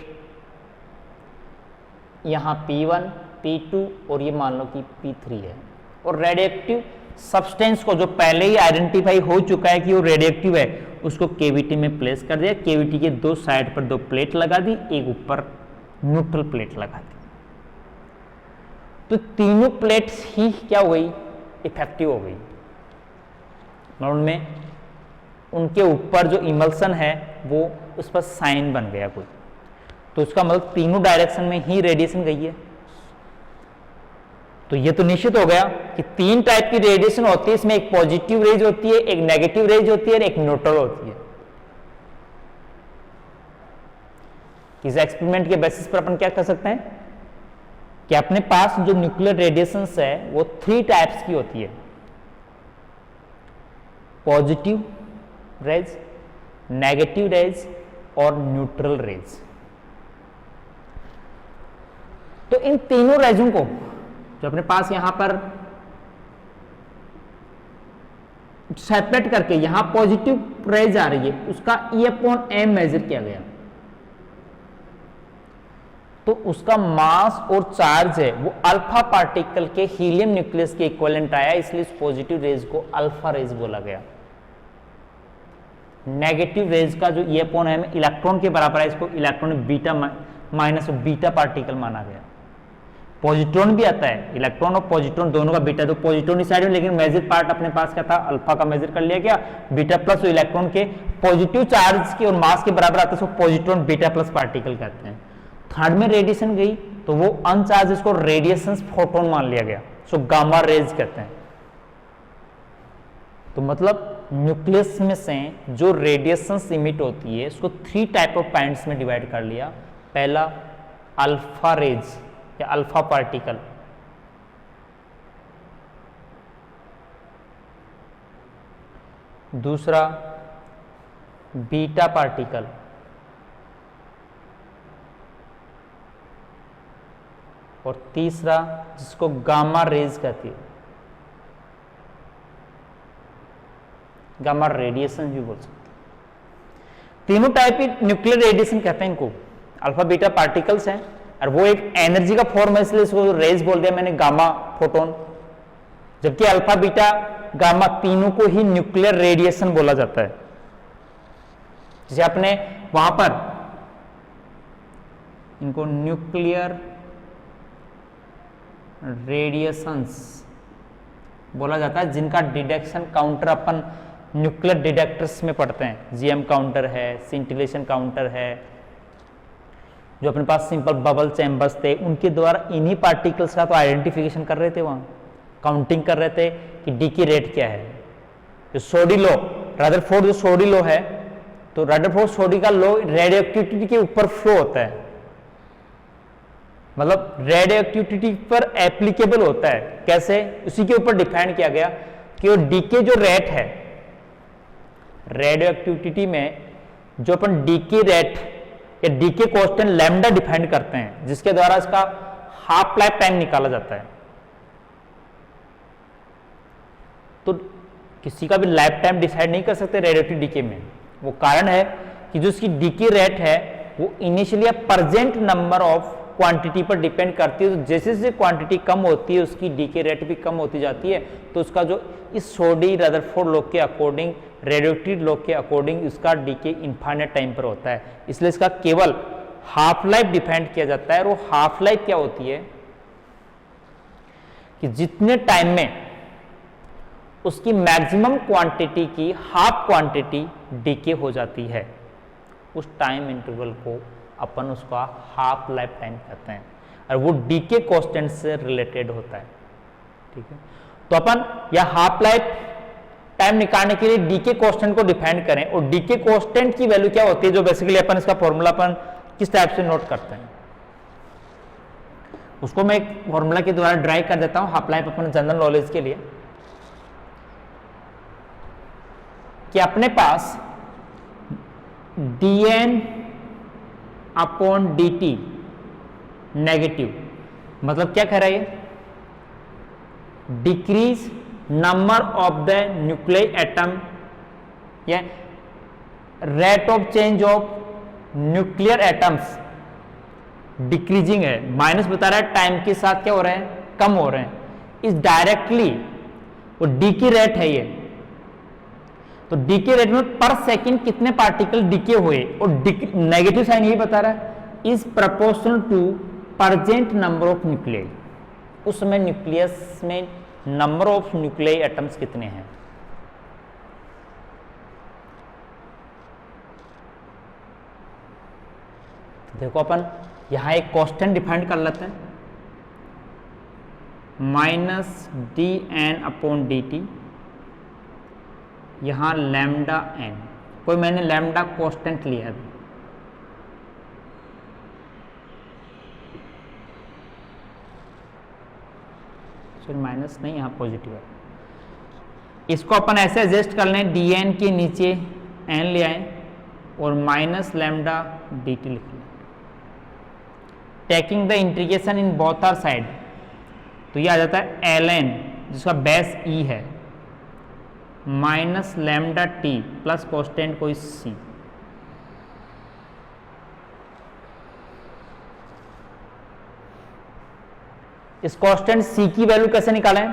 यहां P1, P2 और ये मान लो कि P3 है। और रेडियोएक्टिव सब्सटेंस को जो पहले ही आइडेंटिफाई हो चुका है कि वो रेडियोएक्टिव है, उसको केविटी में प्लेस कर दिया। केविटी के 2 साइड पर 2 प्लेट लगा दी, एक ऊपर न्यूट्रल प्लेट लगा दी। तो तीनों प्लेट्स ही क्या हो गई, इफेक्टिव हो गई। उनमें उनके ऊपर जो इमल्सन है वो उस पर साइन बन गया कोई, तो उसका मतलब तीनों डायरेक्शन में ही रेडिएशन गई है। तो ये तो निश्चित हो गया कि 3 टाइप की रेडिएशन होती है, इसमें एक पॉजिटिव रेज होती है, एक नेगेटिव रेज होती है और एक न्यूट्रल होती है। इस एक्सपेरिमेंट के बेसिस पर अपन क्या कर सकते हैं कि अपने पास जो न्यूक्लियर रेडिएशंस है वो 3 टाइप्स की होती है, पॉजिटिव रेज, नेगेटिव रेज और न्यूट्रल रेज। तो इन तीनों रेजों को जो अपने पास यहां पर सेपरेट करके यहां पॉजिटिव रेज आ रही है, उसका E/m मेजर किया गया। तो उसका मास और चार्ज है वो अल्फा पार्टिकल के हीलियम न्यूक्लियस के इक्विवेलेंट आया, इसलिए इस पॉजिटिव रेज को अल्फा रेज बोला गया। नेगेटिव रेज का जो ई अपॉन एम इलेक्ट्रॉन के बराबर है, इसको electron beta minus beta particle माना गया। पॉजिट्रॉन भी आता है, इलेक्ट्रॉन और पॉजिट्रॉन दोनों का बीटा, तो पॉजिट्रॉन इस साइड में, लेकिन मेजर पार्ट अपने पास क्या था, अल्फा का मेजर कर लिया गया। बीटा प्लस तो इलेक्ट्रॉन के पॉजिटिव चार्ज के और मास के बराबर आता है, उसको पॉजिट्रॉन बीटा प्लस पार्टिकल कहते हैं। थर्ड में रेडिएशन गई तो वो अनचार्ज, इसको रेडिएशन फोटोन मान लिया गया, सो गामा रेज कहते हैं। तो मतलब न्यूक्लियस में से जो रेडिएशन इमिट होती है उसको 3 टाइप ऑफ पॉइंट्स में डिवाइड कर लिया। पहला अल्फा रेज या अल्फा पार्टिकल, दूसरा बीटा पार्टिकल, और तीसरा जिसको गामा रेज कहती है, गामा रेडिएशन भी बोल सकते हैं। तीनों टाइप की न्यूक्लियर रेडिएशन कहते हैं इनको। अल्फा बीटा पार्टिकल्स हैं और वो एक एनर्जी का फॉर्म है, इसलिए इसको रेज बोल दिया मैंने, गामा फोटोन। जबकि अल्फा बीटा गामा तीनों को ही न्यूक्लियर रेडिएशन बोला जाता है। जैसे आपने वहां पर इनको न्यूक्लियर रेडिएशंस बोला जाता है, जिनका डिटेक्शन काउंटर अपन न्यूक्लियर डिटेक्टर्स में पढ़ते हैं। जीएम काउंटर है, सिंटिलेशन काउंटर है, जो अपने पास सिंपल बबल चैम्बर्स थे, उनके द्वारा इन्हीं पार्टिकल्स का तो आइडेंटिफिकेशन कर रहे थे, वहां काउंटिंग कर रहे थे कि डी की रेट क्या है। जो सोडी लॉ, रदरफोर्ड जो सोडी लॉ है, तो रदरफोर्ड सोडी का लॉ रेडियोएक्टिविटी के ऊपर फ्लो होता है, मतलब रेडियोएक्टिविटी पर एप्लीकेबल होता है। कैसे? उसी के ऊपर डिफाइन किया गया कि वो डीके जो रेट है, रेडियोएक्टिविटी में जो अपन डीके रेट या डीके कांस्टेंट लैम्डा डिफाइन करते हैं, जिसके द्वारा इसका हाफ लाइफ टाइम निकाला जाता है। तो किसी का भी लाइफ टाइम डिसाइड नहीं कर सकते रेडियोएक्टिव डीके में। वो कारण है कि जो इसकी डीके रेट है वो initially present number of quantity पर डिपेंड करती है। तो जैसे जैसे क्वांटिटी कम होती है उसकी डीके रेट भी कम होती जाती है। तो उसका जो इस सोडी रदरफोर्ड लॉ के अकॉर्डिंग, रेडियोएक्टिव लॉ के अकॉर्डिंग इसका डीके इनफाइनाइट टाइम पर होता है, इसलिए इसका केवल हाफ लाइफ डिफाइन किया जाता है। और वो हाफ लाइफ क्या होती है कि जितने टाइम में उसकी मैक्सिमम क्वांटिटी की हाफ क्वांटिटी डीके हो जाती है, उस टाइम इंटरवल को अपन उसका हाफ लाइफ टाइम कहते हैं, और वो डीके कांस्टेंट से रिलेटेड होता है। ठीक है, तो अपन यह हाफ लाइफ टाइम निकालने के लिए डीके कांस्टेंट को डिफाइन करें, और डीके कांस्टेंट की वैल्यू क्या होती है, जो बेसिकली अपन इसका फॉर्मूला अपन किस टाइप से नोट करते हैं, उसको मैं एक फॉर्मूला के द्वारा ड्राइव कर देता हूं हाफ लाइफ अपन जनरल नॉलेज के लिए। कि अपने पास dn अपॉन dt नेगेटिव, मतलब क्या कह रहा है ये, decrease number of the nuclear atom या rate of change of nuclear atoms decreasing है, माइनस बता रहा है, टाइम के साथ क्या हो रहे हैं, कम हो रहे हैं। इस डायरेक्टली वो डी की रेट है ये, तो डी के रेट में पर सेकंड कितने पार्टिकल डीके हुए, और नेगेटिव साइन यही बता रहा है, is proportional to present number of nuclei. उसमें न्यूक्लियस में नंबर ऑफ न्यूक्लियाई एटम्स कितने हैं। देखो अपन यहां एक कांस्टेंट डिफाइन कर लेते हैं, minus D N upon D T, यहां लैम्डा एन, कोई मैंने लैम्डा कांस्टेंट लिया है, माइनस नहीं, यहां पॉजिटिव है। इसको अपन ऐसे एडजस्ट कर लें, डी एन के नीचे एन ले आए और माइनस लैम्डा डी टी लिख लें, taking the integration in both are side, तो ये आ जाता है एल एन जिसका बेस ई है, minus lambda T plus constant कोई सी। इस कांस्टेंट सी की वैल्यू कैसे निकालें,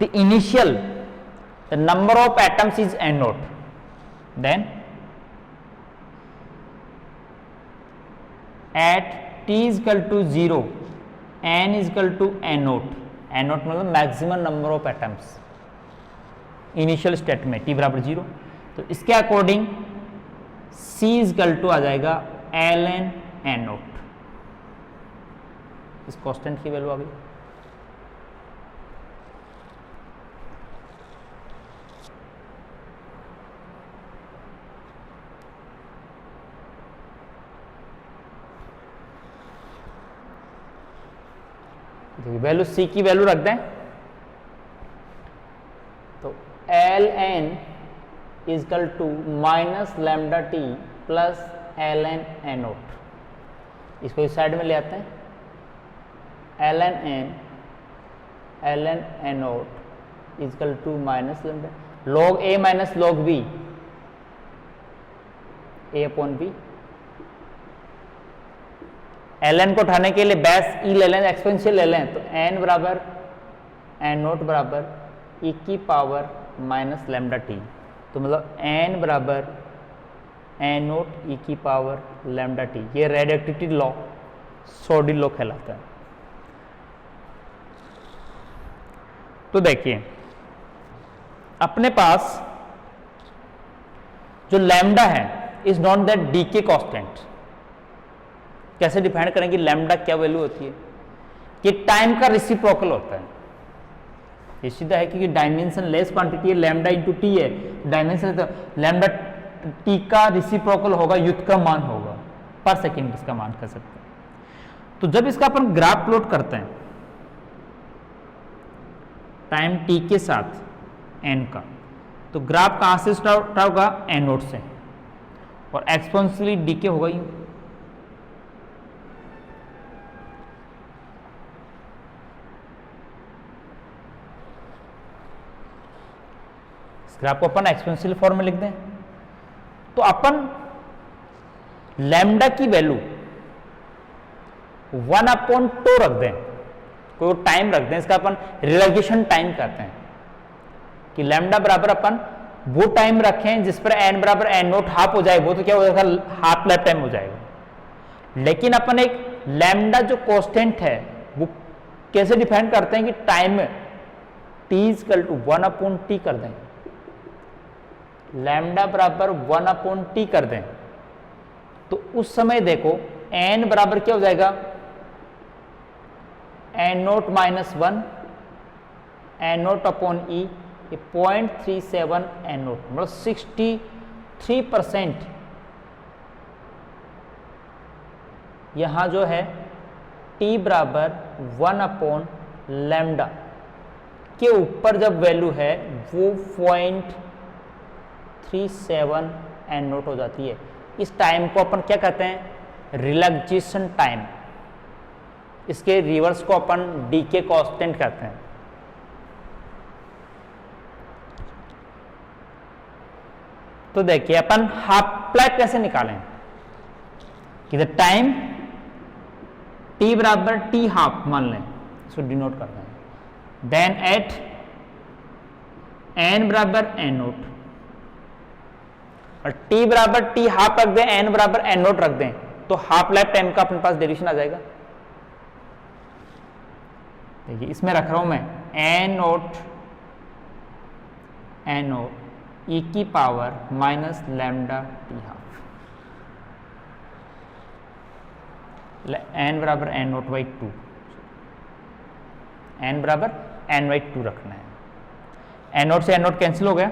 the initial the number of atoms is N naught, then at t is equal to 0 n is equal to N naught मतलब maximum number of atoms initial state में t बराबर 0। तो इसके according c is equal to आ जाएगा ln n naught, इस constant की value आ गई। वैल्यू c की वैल्यू रख दें तो ln is equal to minus lambda T plus ln n naught, इसको इस साइड में ले आते हैं। ln n naught is equal to minus lambda log a minus log b, a upon b। ln को उठाने के लिए बेस e ले लें, एक्सपोनेंशियल ले लें, तो n बराबर n नोट बराबर e की पावर माइनस लैम्डा टी, तो मतलब n बराबर n नोट e की पावर लैम्डा टी। ये रेडियोएक्टिविटी लॉ, सोडी लॉ कहलाता है। तो देखिए अपने पास जो लैम्डा है is not that decay constant. कैसे डिफाइन करेंगे लैम्डा क्या वैल्यू होती है कि टाइम का रेसिप्रोकल होता है। ये सीधा है क्योंकि डायमेंशन लेस क्वांटिटी है, लैम्डा इंटू टी है, डायमेंशन तो लैम्डा टी का रेसिप्रोकल होगा, युत का मान होगा, पर सेकेंड इसका मान कर सकते हैं। तो जब इसका अपन ग्राफ प्लॉट करते हैं टाइम टी के साथ एन का, तो ग्राफ कहां से स्टार्ट होगा एन नोट से, और एक्सपोनेंशियली डीके होगा यूं। ग्राफ को अपन एक्सपोनेंशियल फॉर्म में लिख दें तो अपन लैम्डा की वैल्यू 1/2 रख दें, कोई टाइम रख दें, इसका अपन रिलैक्सेशन टाइम कहते हैं कि लैम्डा बराबर अपन वो टाइम रखें जिस पर n बराबर n नोट हाफ हो जाए, वो तो क्या हो जाएगा हाफ लाइफ टाइम हो जाएगा। लेकिन अपन एक लैम्डा जो कांस्टेंट है वो कैसे डिफाइन करते हैं कि टाइम में t is equal to 1/t कर दें, लैम्डा बराबर 1/t कर दें, तो उस समय देखो n बराबर क्या हो जाएगा n naught minus 1 n naught upon E, 0.37 n naught मतलब 63% यहां जो है t बराबर 1 लैम्डा के ऊपर जब वैल्यू है वो 0.37 n नोट हो जाती है। इस टाइम को अपन क्या कहते हैं रिलैक्सेशन टाइम, इसके रिवर्स को अपन डीके कांस्टेंट कहते हैं। तो देखिए अपन हाफ लाइफ कैसे निकालें कि द टाइम t बराबर t हाफ मान लें, इसको डिनोट करते हैं, देन एट n बराबर n नोट और t बराबर t हाफ रख दें, n बराबर n नोट रख दें, तो हाफ लाइफ टाइम का अपने पास डेरिवेशन आ जाएगा। देखिए इसमें रख रहा हूं मैं n नोट e की power minus lambda T half, n बराबर n नोट बाई 2, n बराबर n बाई 2 रखना है। n नोट से n नोट कैंसिल हो गया,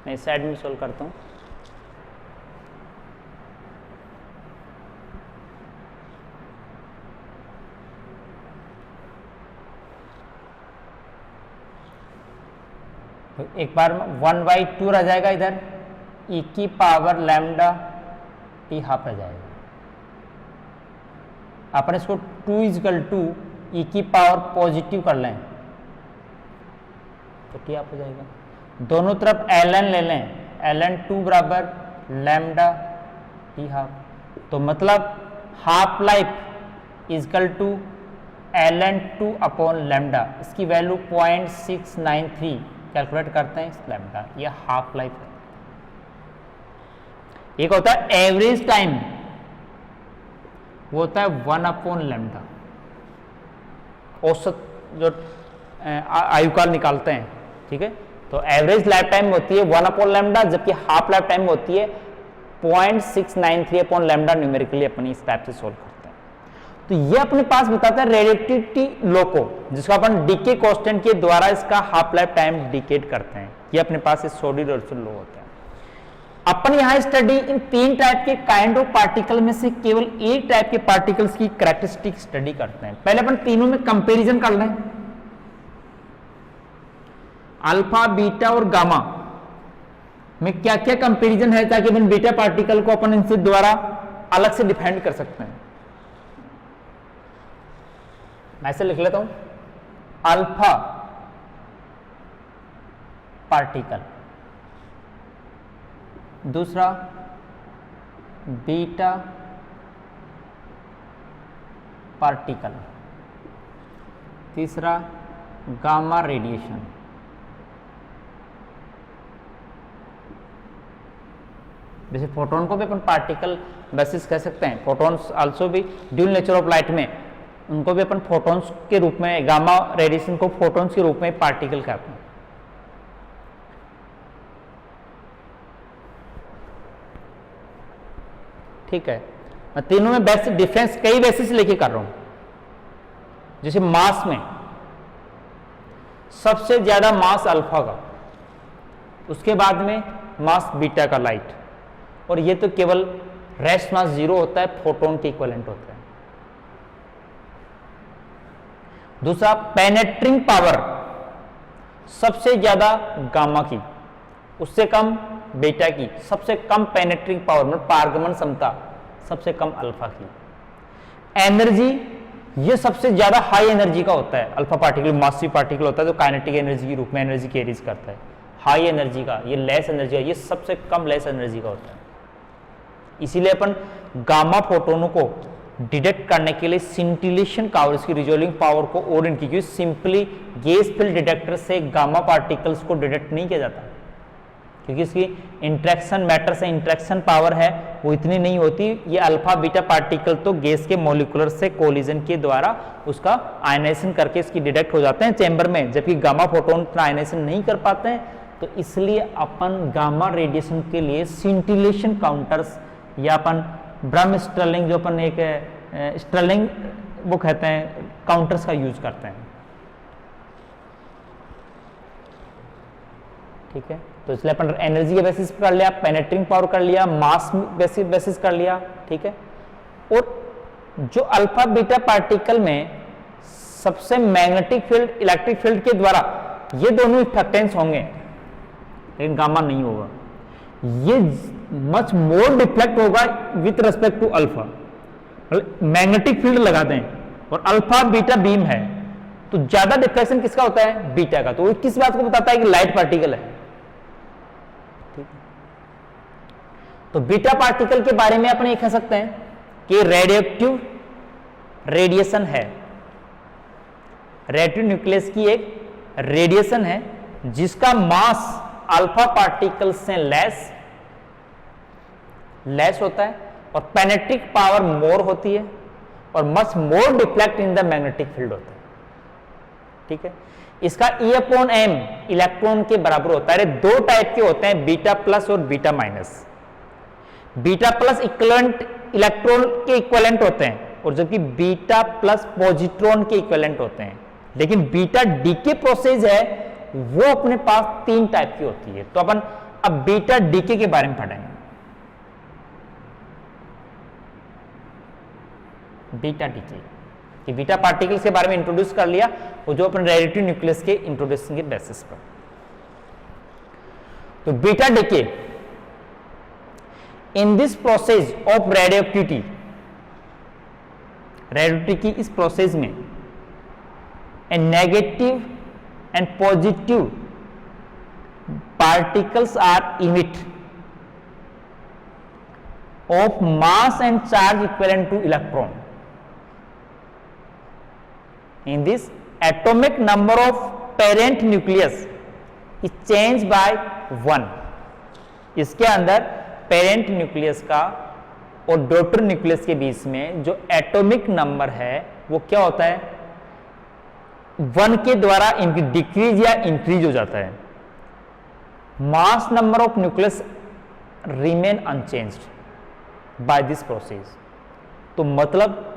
मैं इस साइड में सोल्व करता हूं। तो एक बार 1/2 रह जाएगा, इधर e की पावर लैम्डा टी हाफ रह जाएगा। अपन इसको 2 इजकल टू e की पावर पॉजिटिव कर लें तो टी हाफ हो जाएगा। दोनों तरफ ln ले लें, ln 2 बराबर लैम्डा टी हाफ, तो मतलब half life is equal to ln2 upon lambda, इसकी वैल्यू 0.693 कैलकुलेट करते हैं इस लैम्डा, ये हाफ लाइफ है। एक होता है एवरेज टाइम, वो होता है 1 अपॉन लैम्डा, औसत जो आयुकाल निकालते हैं, ठीक है। तो एवरेज लाइफ टाइम होती है 1 अपॉन लैम्डा, जबकि हाफ लाइफ टाइम होती है 0.693 अपॉन लैम्डा। न्यूमेरिकली अपन इस टाइप से सोल्व करते हैं। तो ये अपने पास बताता है रेडिएटिविटी लो को, जिसको अपन डीके कांस्टेंट के द्वारा इसका हाफ लाइफ टाइम डिकेट करते हैं। ये अपने पास इस सोडी रेडिएशन लो होता है। अपन यहां स्टडी इन 3 टाइप के काइंड ऑफ पार्टिकल में से केवल एक टाइप के पार्टिकल्स की कैरेक्टरिस्टिक स्टडी करते हैं। पहले अपन तीनों में कंपैरिजन कर लें, अल्फा, बीटा और गामा में क्या क्या कंपैरिजन है, ताकि अपन बीटा पार्टिकल को अपन इनसे द्वारा अलग से डिफाइन कर सकते हैं। मैं ऐसे लिख लेता हूं, अल्फा पार्टिकल, दूसरा बीटा पार्टिकल, तीसरा गामा रेडिएशन। जैसे फोटोन को भी अपन पार्टिकल बेसिस कह सकते हैं, फोटोन्स आल्सो भी ड्यूल नेचर ऑफ लाइट में उनको भी अपन फोटोन्स के रूप में, गामा रेडिएशन को फोटोन्स के रूप में पार्टिकल कहते हैं। ठीक है, मैं तीनों में बेसिक डिफरेंस कई बेसिस लेके कर रहा हूं। जैसे मास में सबसे ज्यादा मास अल्फा का, उसके बाद में मास बीटा का लाइट, और ये तो केवल रेस्ट मास 0 होता है, फोटोन के इक्विवेलेंट होता है। दूसरा पेनेट्रिंग पावर सबसे ज्यादा गामा की, उससे कम बीटा की, सबसे कम पेनेट्रिंग पावर मतलब पारगमन क्षमता सबसे कम अल्फा की। एनर्जी ये सबसे ज्यादा हाई एनर्जी का होता है, अल्फा पार्टिकल मासिव पार्टिकल होता है जो काइनेटिक एनर्जी के रूप में एनर्जी कैरीज करता है। हाई एनर्जी का, ये लेस एनर्जी का, ये सबसे कम लेस एनर्जी का होता है। इसीलिए अपन गामा फोटोनों को डिटेक्ट करने के लिए सिंटिलेशन पावर, इसकी रिजोल्विंग पावर को और इनकी, क्योंकि सिंपली गैस फील्ड डिटेक्टर से गामा पार्टिकल्स को डिटेक्ट नहीं किया जाता, क्योंकि इसकी इंट्रैक्शन मैटर से इंट्रैक्शन पावर है वो इतनी नहीं होती। ये अल्फा बीटा पार्टिकल तो गैस के मॉलिक्यूलर से कोलिजन के द्वारा उसका आयनाइजेशन करके इसकी डिटेक्ट हो जाते हैं चैम्बर में, जबकि गामा फोटोन इतना आयनाइजेशन नहीं कर पाते हैं। तो इसलिए अपन गामा रेडिएशन के लिए सिंटिलेशन काउंटर्स या अपन ब्रह्म स्टर्लिंग, जो अपन एक स्टर्लिंग वो कहते हैं, काउंटर्स का यूज करते हैं। ठीक है, तो इसलिए अपन एनर्जी के बेसिस कर लिया, पेनेट्रिंग पावर कर लिया, मास बेसिस कर लिया। ठीक है, और जो अल्फा बीटा पार्टिकल में सबसे मैग्नेटिक फील्ड इलेक्ट्रिक फील्ड के द्वारा ये दोनों इफेक्टेंस होंगे, लेकिन गामा नहीं होगा। ये मच मोर डिफ्लेक्ट होगा with respect to alpha. Magnetic field लगा दें और अल्फा बीटा बीम है तो ज्यादा डिफ्लेक्शन किसका होता है? बीटा का। तो वो किस बात को बताता है कि लाइट पार्टिकल है। ठीक है, तो बीटा पार्टिकल के बारे में अपन ये कह सकते हैं कि रेडियोएक्टिव रेडिएशन है, रेडियो न्यूक्लियस की एक रेडिएशन है जिसका मास अल्फा पार्टिकल से लेस होता है और पेनेट्रिक पावर मोर होती है और much more deflect in the magnetic field होता है। ठीक है, इसका E/m इलेक्ट्रॉन के बराबर होता है। दो टाइप के होते हैं, बीटा प्लस और beta minus. Beta plus equivalent electron के इक्विवेलेंट होते हैं और जबकि बीटा प्लस पॉजिट्रॉन के इक्विवेलेंट होते हैं। लेकिन बीटा डीके प्रोसेस है वो अपने पास 3 टाइप की होती है। तो अपन अब बीटा डीके के बारे में पढ़ेंगे। बीटा डीके कि बीटा पार्टिकल्स के बारे में इंट्रोड्यूस कर लिया, वो जो अपन रेडियोएक्टिव न्यूक्लियस के इंट्रोड्यूसिंग के बेसिस पर। तो beta decay in this process of radioactivity, radioactivity की इस प्रोसेस में a negative and positive particles are emit of mass and charge equivalent to electron. In this atomic number of parent nucleus is change by 1। इसके अंदर parent nucleus का और daughter nucleus के बीच में जो एटॉमिक नंबर है वो क्या होता है, 1 के द्वारा डिक्रीज या इंक्रीज हो जाता है। Mass number of nucleus remain unchanged by this process. तो मतलब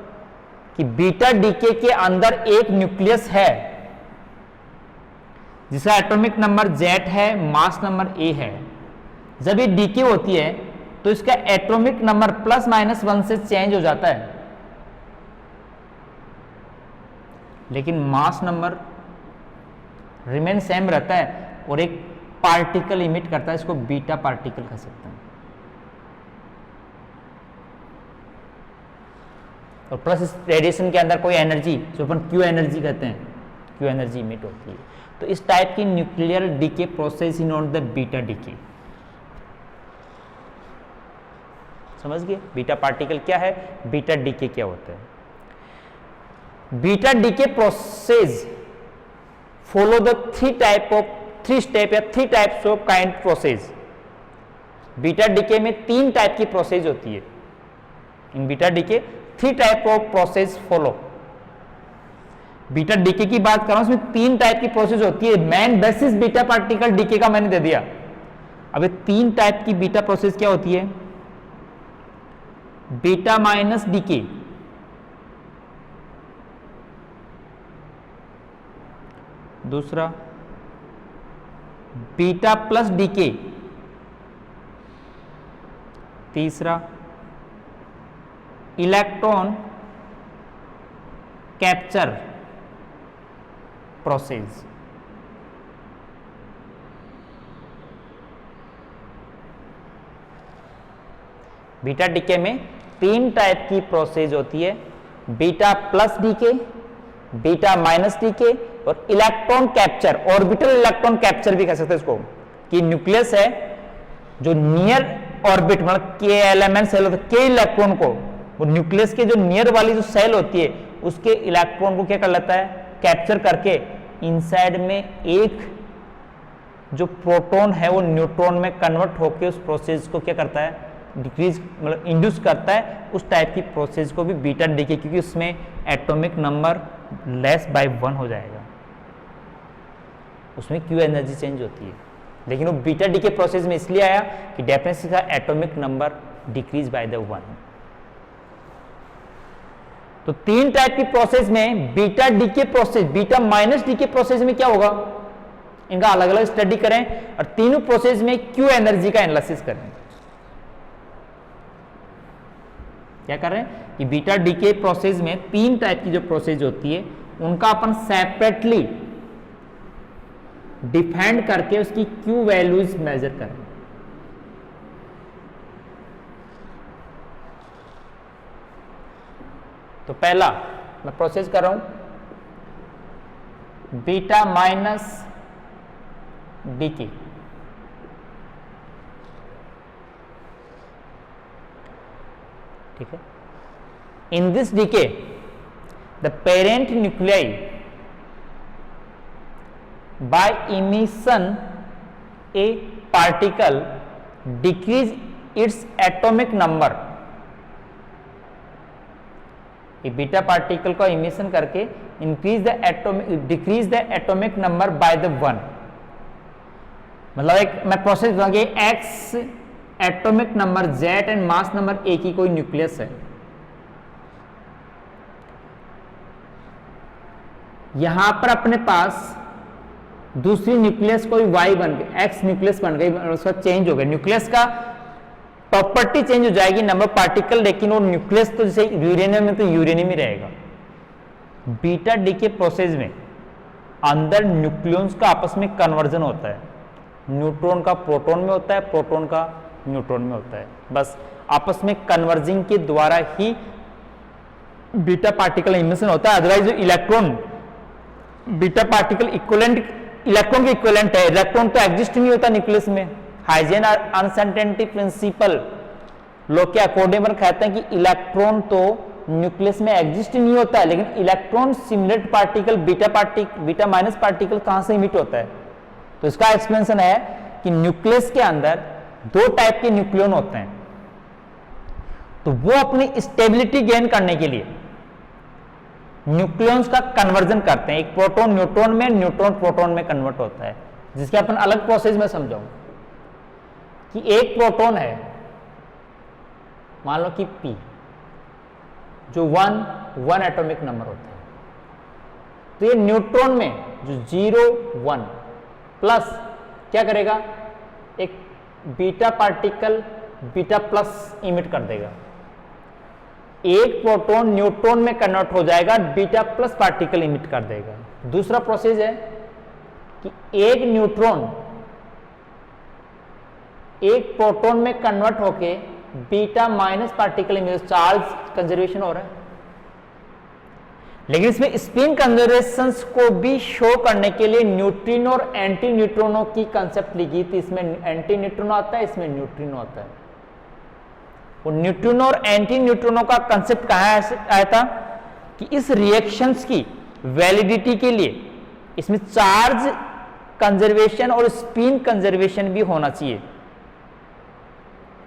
कि बीटा डीके के अंदर एक न्यूक्लियस है जिसका एटॉमिक नंबर Z है, मास नंबर A है। जब ये डीके होती है तो इसका एटॉमिक नंबर +-1 से चेंज हो जाता है, लेकिन मास नंबर रिमेन सेम रहता है और एक पार्टिकल इमिट करता है, इसको बीटा पार्टिकल कह सकते हैं। और प्लस इस रेडिएशन के अंदर कोई एनर्जी जो अपन क्यू एनर्जी कहते हैं, क्यू एनर्जी इमिट होती है। तो इस टाइप की nuclear decay process is known the beta decay. समझ गए बीटा पार्टिकल क्या है, बीटा डीके क्या होता है। Beta decay process follow the three step या 3 types of kind process. Beta decay में 3 टाइप की प्रोसेस होती है। In beta decay 3 type of process follow. Beta decay की बात कर रहा हूं, उसमें 3 टाइप की प्रोसेस होती है। Main basis beta particle decay का मैंने दे दिया। अब ये 3 टाइप की बीटा प्रोसेस क्या होती है, बीटा माइनस डीके, दूसरा बीटा प्लस डीके, तीसरा electron capture process. Beta decay में 3 टाइप की प्रोसेस होती है, beta plus decay, beta minus decay और electron capture, orbital electron capture भी कह सकते हैं इसको, कि न्यूक्लियस है जो नियर ऑर्बिट मतलब के एलिमेंट सेल होता है, के इलेक्ट्रॉन को वो न्यूक्लियस के जो नियर वाली जो सेल होती है उसके इलेक्ट्रॉन को क्या कर लेता है, कैप्चर करके इनसाइड में एक जो प्रोटॉन है वो न्यूट्रॉन में कन्वर्ट होकर उस प्रोसेस को क्या करता है, डिक्रीज मतलब इंड्यूस करता है। उस टाइप की प्रोसेस को भी बीटा डीके, क्योंकि उसमें एटॉमिक नंबर लेस बाय 1 हो जाएगा, उसमें क्यू एनर्जी चेंज होती है। लेकिन वो बीटा डीके प्रोसेस में इसलिए आया कि डेफिनेटली का atomic number decrease by the 1। तो 3 टाइप की प्रोसेस में beta decay process, beta minus decay process में क्या होगा, इनका अलग अलग स्टडी करें और तीनों प्रोसेस में क्यू एनर्जी का एनालिसिस करें। क्या कर रहे हैं कि बीटा डीके प्रोसेस में 3 टाइप की जो प्रोसेस होती है उनका अपन सेपरेटली डिफाइंड करके उसकी क्यू वैल्यूज मेजर करें। तो पहला मैं प्रोसेस कर रहा हूं बीटा माइनस डीके। ठीक है, in this decay the parent nuclei by emission a particle decrease its atomic number। ये बीटा पार्टिकल को इमिशन करके decrease the atomic number by the 1। मतलब एक मैं प्रोसेस बताऊंगी, X atomic number Z and mass number A की कोई न्यूक्लियस है, यहां पर अपने पास दूसरी न्यूक्लियस कोई Y बन गई, X न्यूक्लियस बन गई, उसका चेंज हो गया, न्यूक्लियस का प्रॉपर्टी चेंज हो जाएगी, नंबर पार्टिकल, लेकिन वो न्यूक्लियस तो जैसे यूरेनियम में तो यूरेनियम ही रहेगा। बीटा डीके प्रोसेस में अंदर न्यूक्लियॉन्स का आपस में कन्वर्जन होता है, न्यूट्रॉन का प्रोटॉन में होता है, प्रोटॉन का न्यूट्रॉन में होता है, बस आपस में कन्वर्जिंग के द्वारा ही बीटा पार्टिकल इमिशन होता है। अदरवाइज जो electron beta particle equivalent electron के इक्विवेलेंट है, इलेक्ट्रॉन तो एग्जिस्ट नहीं होता न्यूक्लियस में। हाइजेन अनसर्टेनिटी प्रिंसिपल लोग के अकॉर्डिंग कहते हैं कि इलेक्ट्रॉन तो न्यूक्लियस में एग्जिस्ट नहीं होता है, लेकिन electron simulate particle beta minus particle कहां से इमिट होता है? तो इसका एक्सप्लेनेशन है कि न्यूक्लियस के अंदर दो टाइप के न्यूक्लियन होते हैं, तो वो अपनी स्टेबिलिटी गेन करने के लिए न्यूक्लियंस का कन्वर्जन करते हैं। एक प्रोटॉन न्यूट्रॉन में, न्यूट्रॉन प्रोटॉन में कन्वर्ट होता है, जिसके अपन अलग प्रोसेस में समझाऊं कि एक प्रोटॉन है, मान लो कि P, जो वन एटॉमिक नंबर होता है, तो ये न्यूट्रॉन में जो 0 1 प्लस क्या करेगा, एक beta particle beta plus emit कर देगा। एक प्रोटॉन न्यूट्रॉन में कन्वर्ट हो जाएगा, बीटा प्लस पार्टिकल इमिट कर देगा। दूसरा प्रोसेस है कि एक न्यूट्रॉन एक प्रोटॉन में कन्वर्ट होके beta minus particle emit, charge conservation हो रहा है, लेकिन इसमें स्पिन कंजर्वेशन को भी शो करने के लिए न्यूट्रिनो और एंटी न्यूट्रिनो की कंसेप्ट लिखी थी। इसमें एंटी न्यूट्रिनो आता है, इसमें न्यूट्रिनो आता है। वो न्यूट्रिनो और एंटी न्यूट्रिनो का कंसेप्ट कहां आया था कि इस रिएक्शंस की वैलिडिटी के लिए इसमें चार्ज कंजर्वेशन और स्पिन कंजर्वेशन भी होना चाहिए।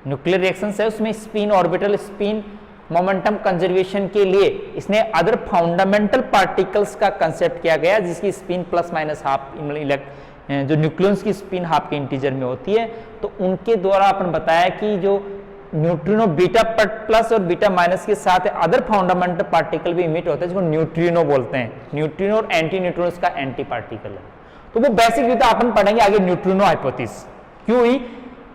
न्यूक्लियर रिएक्शंस है, उसमें spin orbital spin momentum conservation के लिए इसने अदर फंडामेंटल पार्टिकल्स का कंसेप्ट किया गया, जिसकी स्पिन प्लस माइनस हाफ, जो न्यूक्लियंस की स्पिन हाफ के इंटीजर में होती है। तो उनके द्वारा अपन बताया कि जो न्यूट्रिनो बीटा प्लस और बीटा माइनस के साथ अदर फंडामेंटल पार्टिकल भी इमिट होते हैं, जिसको न्यूट्रिनो बोलते हैं। न्यूट्रिनो और एंटी न्यूट्रिनो इसका एंटी पार्टिकल है। तो वो बेसिक विधा अपन पढ़ेंगे आगे। न्यूट्रिनो हाइपोथेसिस क्यों हुई,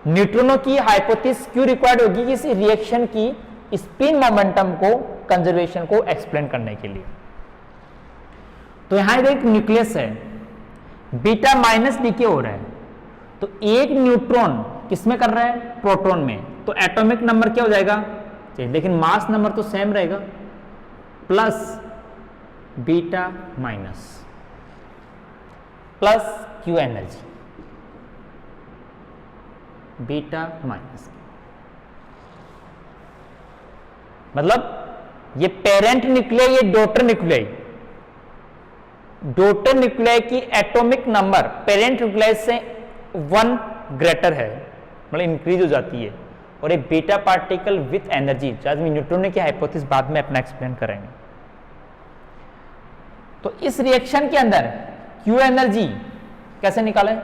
न्यूट्रिनो की हाइपोथेसिस क्यों रिक्वायर्ड होगी, कि इस रिएक्शन की स्पिन मोमेंटम को कंजर्वेशन को एक्सप्लेन करने के लिए। तो यहां एक न्यूक्लियस है, बीटा माइनस डीके हो रहा है, तो एक न्यूट्रॉन किसमें कर रहा है, प्रोटॉन में, तो एटॉमिक नंबर क्या हो जाएगा, लेकिन मास नंबर तो सेम रहेगा, plus beta minus plus Q energy beta minus, मतलब ये पेरेंट न्यूक्लियाई, ये डॉटर न्यूक्लियाई। डॉटर न्यूक्लियाई की एटॉमिक नंबर पेरेंट न्यूक्लियाई से 1 ग्रेटर है, मतलब इंक्रीज हो जाती है, और एक बीटा पार्टिकल विथ एनर्जी, जैसे न्यूट्रिनो की हाइपोथेसिस बाद में अपना एक्सप्लेन करेंगे। तो इस रिएक्शन के अंदर क्यू एनर्जी कैसे निकालें,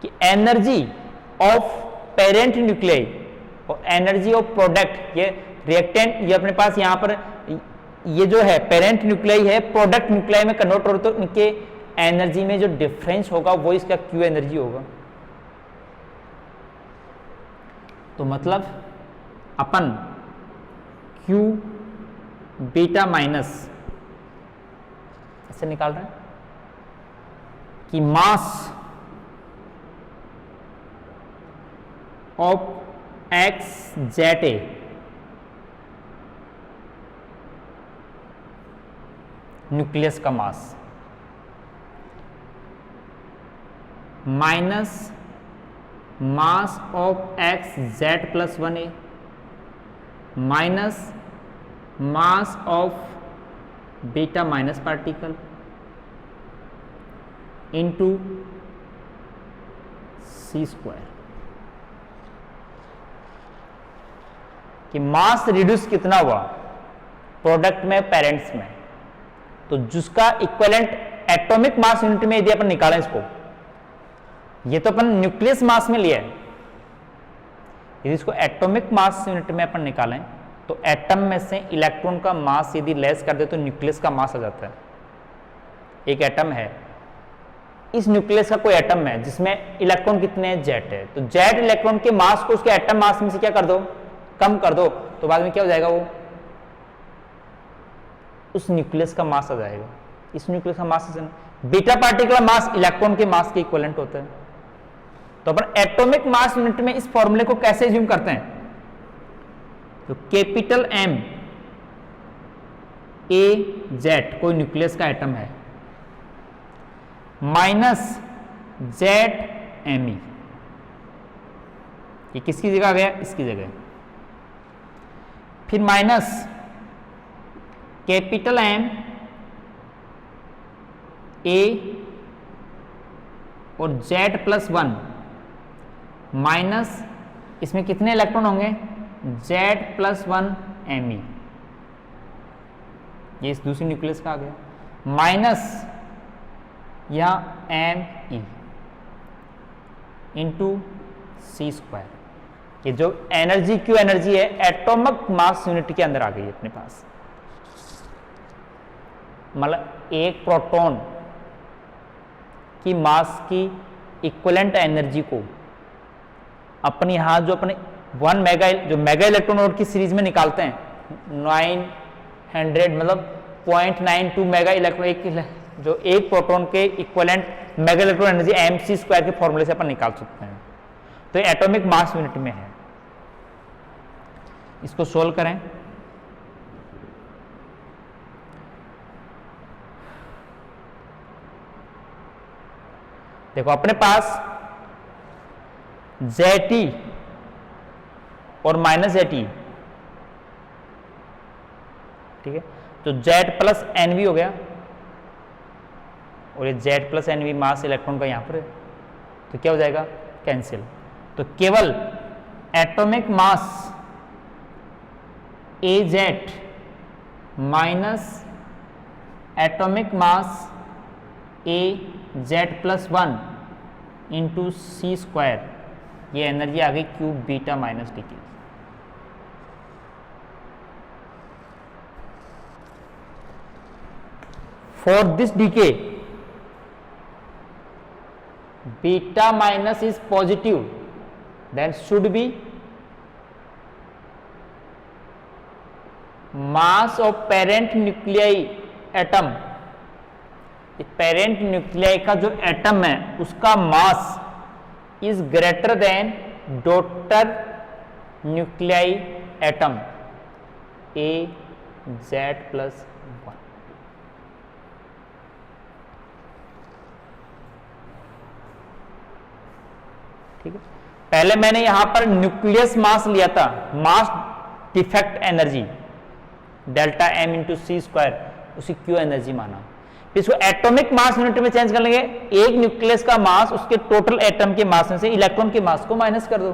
कि एनर्जी ऑफ पेरेंट न्यूक्लियाई और एनर्जी ऑफ प्रोडक्ट, ये रिएक्टेंट, ये अपने पास यहां पर ये जो है पेरेंट न्यूक्लियाई है, प्रोडक्ट न्यूक्लियाई में कन्वर्ट हो रहे, तो इनके एनर्जी में जो डिफरेंस होगा वो इसका क्यू एनर्जी होगा। तो मतलब अपन क्यू बीटा माइनस ऐसे निकाल रहे हैं कि mass of X Z A nucleus का mass minus mass of X Z plus 1 A minus mass of beta minus particle into C square, कि मास रिड्यूस कितना हुआ प्रोडक्ट में पेरेंट्स में, तो जिसका इक्विवेलेंट एटॉमिक मास यूनिट में यदि अपन निकालें इसको, ये तो अपन न्यूक्लियस मास में लिया है, यदि इसको एटॉमिक मास यूनिट में अपन निकालें तो एटम में से इलेक्ट्रॉन का मास यदि लेस कर दे तो न्यूक्लियस का मास आ जाता है। एक एटम है, इस न्यूक्लियस का कोई एटम है जिसमें इलेक्ट्रॉन कितने हैं, जेड है, तो जेड इलेक्ट्रॉन के मास को उसके एटम मास में से क्या कर दो, कम कर दो, तो बाद में क्या हो जाएगा, वो उस न्यूक्लियस का मास आ जाएगा। इस न्यूक्लियस का मास बीटा पार्टिकुलर मास इलेक्ट्रॉन के मास के इक्विवेलेंट होता है। तो अपन एटॉमिक मास यूनिट में इस फॉर्मूले को कैसे एज्यूम करते हैं, तो कैपिटल एम ए जेड कोई न्यूक्लियस का एटम है, माइनस जेड एम ई, ये किसकी जगह गया, इसकी जगह, फिर माइनस कैपिटल M A और Z+1 माइनस इसमें कितने इलेक्ट्रॉन होंगे Z+1 Me, ये इस दूसरी न्यूक्लियस का आ गया, माइनस यहाँ Me इंटू C²। ये जो एनर्जी क्यू एनर्जी है एटॉमिक मास यूनिट के अंदर आ गई है अपने पास। मतलब एक प्रोटॉन की मास की इक्विवेलेंट एनर्जी को अपने यहां जो अपने 1 मेगा जो मेगा इलेक्ट्रॉन वोल्ट की सीरीज में निकालते हैं 900 मतलब 0.92 मेगा इलेक्ट्रॉन जो एक प्रोटॉन के equivalent mega electron energy mc² के फॉर्मूले से अपन निकाल सकते हैं। तो एटॉमिक मास यूनिट में है। इसको सोल्व करें, देखो अपने पास Zt और माइनस Zt, ठीक है, तो Z+Nv हो गया और ये Z+Nv मास इलेक्ट्रॉन का यहां पर है, तो क्या हो जाएगा कैंसिल। तो केवल atomic mass Az minus atomic mass Az+1 into C², ये एनर्जी आ गई क्यूब बीटा माइनस डी की। For this decay beta minus is positive, then should be mass of parent nuclei atom। Parent nuclei का जो atom है उसका mass is greater than daughter nuclei atom Az+1। ठीक है, पहले मैंने यहां पर न्यूक्लियस मास लिया था, mass defect energy delta M into C², उसी क्यू एनर्जी माना। फिर इसको एटॉमिक मास यूनिट में चेंज कर लेंगे, एक न्यूक्लियस का मास उसके टोटल एटम के मास में से इलेक्ट्रॉन के मास को माइनस कर दो,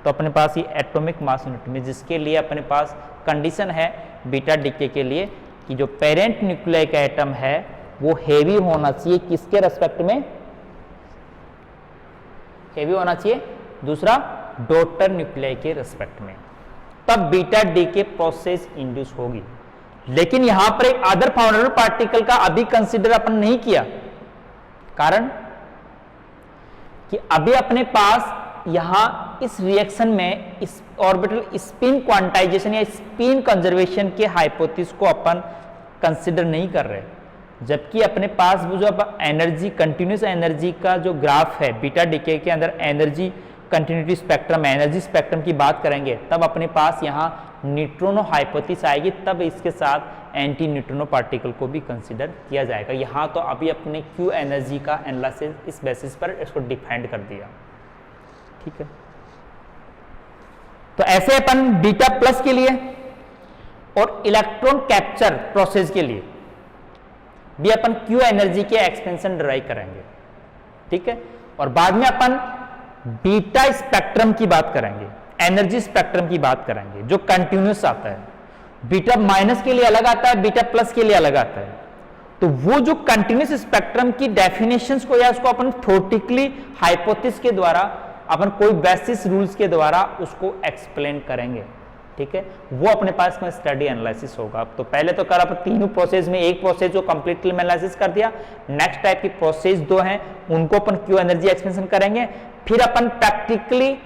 तो अपने पास ये एटॉमिक मास यूनिट में, जिसके लिए अपने पास कंडीशन है बीटा डीके के लिए कि जो पेरेंट न्यूक्लियाई का एटम है वो हेवी होना चाहिए, किसके रेस्पेक्ट में हेवी होना चाहिए, दूसरा डॉटर न्यूक्लियाई के रेस्पेक्ट में, तब बीटा डीके प्रोसेस इंड्यूस होगी। लेकिन यहां पर एक अदर फाउंडेबल पार्टिकल का अभी कंसीडर अपन नहीं किया, कारण कि अभी अपने पास यहां इस रिएक्शन में इस ऑर्बिटल स्पिन क्वांटाइजेशन या स्पिन कंजर्वेशन के हाइपोथेसिस को अपन कंसीडर नहीं कर रहे, जबकि अपने पास वो जो एनर्जी कंटिन्यूस एनर्जी का जो ग्राफ है बीटा डीके के अंदर energy continuity spectrum, energy spectrum की बात करेंगे, तब अपने पास यहाँ न्यूट्रोनो हाइपोथेसिस आएगी, तब इसके साथ एंटी न्यूट्रोनो पार्टिकल को भी कंसीडर किया जाएगा। यहाँ तो अभी अपने क्यू एनर्जी का एनालिसिस इस बेसिस पर इसको डिफाइंड कर दिया। ठीक है, तो ऐसे अपन बीटा प्लस के लिए और इलेक्ट्रॉन कैप्चर प्रोसेस के लिए भी अपन क्यू एनर्जी के एक्सपेंशन डिराइव करेंगे। ठीक है, और बाद में अपन बीटा स्पेक्ट्रम की बात करेंगे, एनर्जी स्पेक्ट्रम की बात करेंगे जो कंटिन्यूस आता है, बीटा माइनस के लिए अलग आता है, बीटा प्लस के लिए अलग आता है। तो वो जो कंटिन्यूस स्पेक्ट्रम की डेफिनेशंस को या उसको अपन थ्योरेटिकली हाइपोथेसिस के द्वारा अपन कोई बेसिस रूल्स के द्वारा उसको एक्सप्लेन करेंगे। ठीक है, वो अपने पास में स्टडी एनालिसिस होगा। तो पहले तो कर अपन तीनों प्रोसेस में एक प्रोसेस जो कंप्लीटली एनालिसिस कर दिया, नेक्स्ट टाइप की प्रोसेस दो हैं उनको अपन क्यू एनर्जी एक्सपेंशन करेंगे, फिर अपन प्रैक्टिकली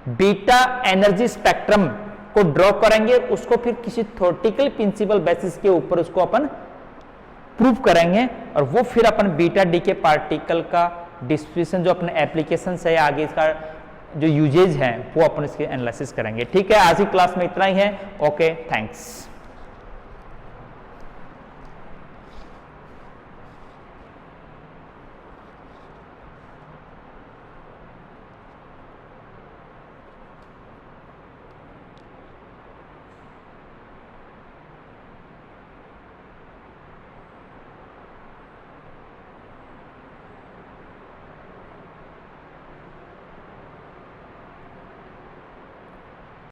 बीटा एनर्जी स्पेक्ट्रम को ड्रॉ करेंगे, उसको फिर किसी थ्योरेटिकल प्रिंसिपल बेसिस के ऊपर उसको अपन प्रूव करेंगे, और वो फिर अपन बीटा डीके पार्टिकल का डिस्ट्रीब्यूशन जो अपने एप्लीकेशन है आगे इसका जो यूजेज है वो अपन इसके एनालिसिस करेंगे। ठीक है, आज की क्लास में इतना ही है। Okay, thanks.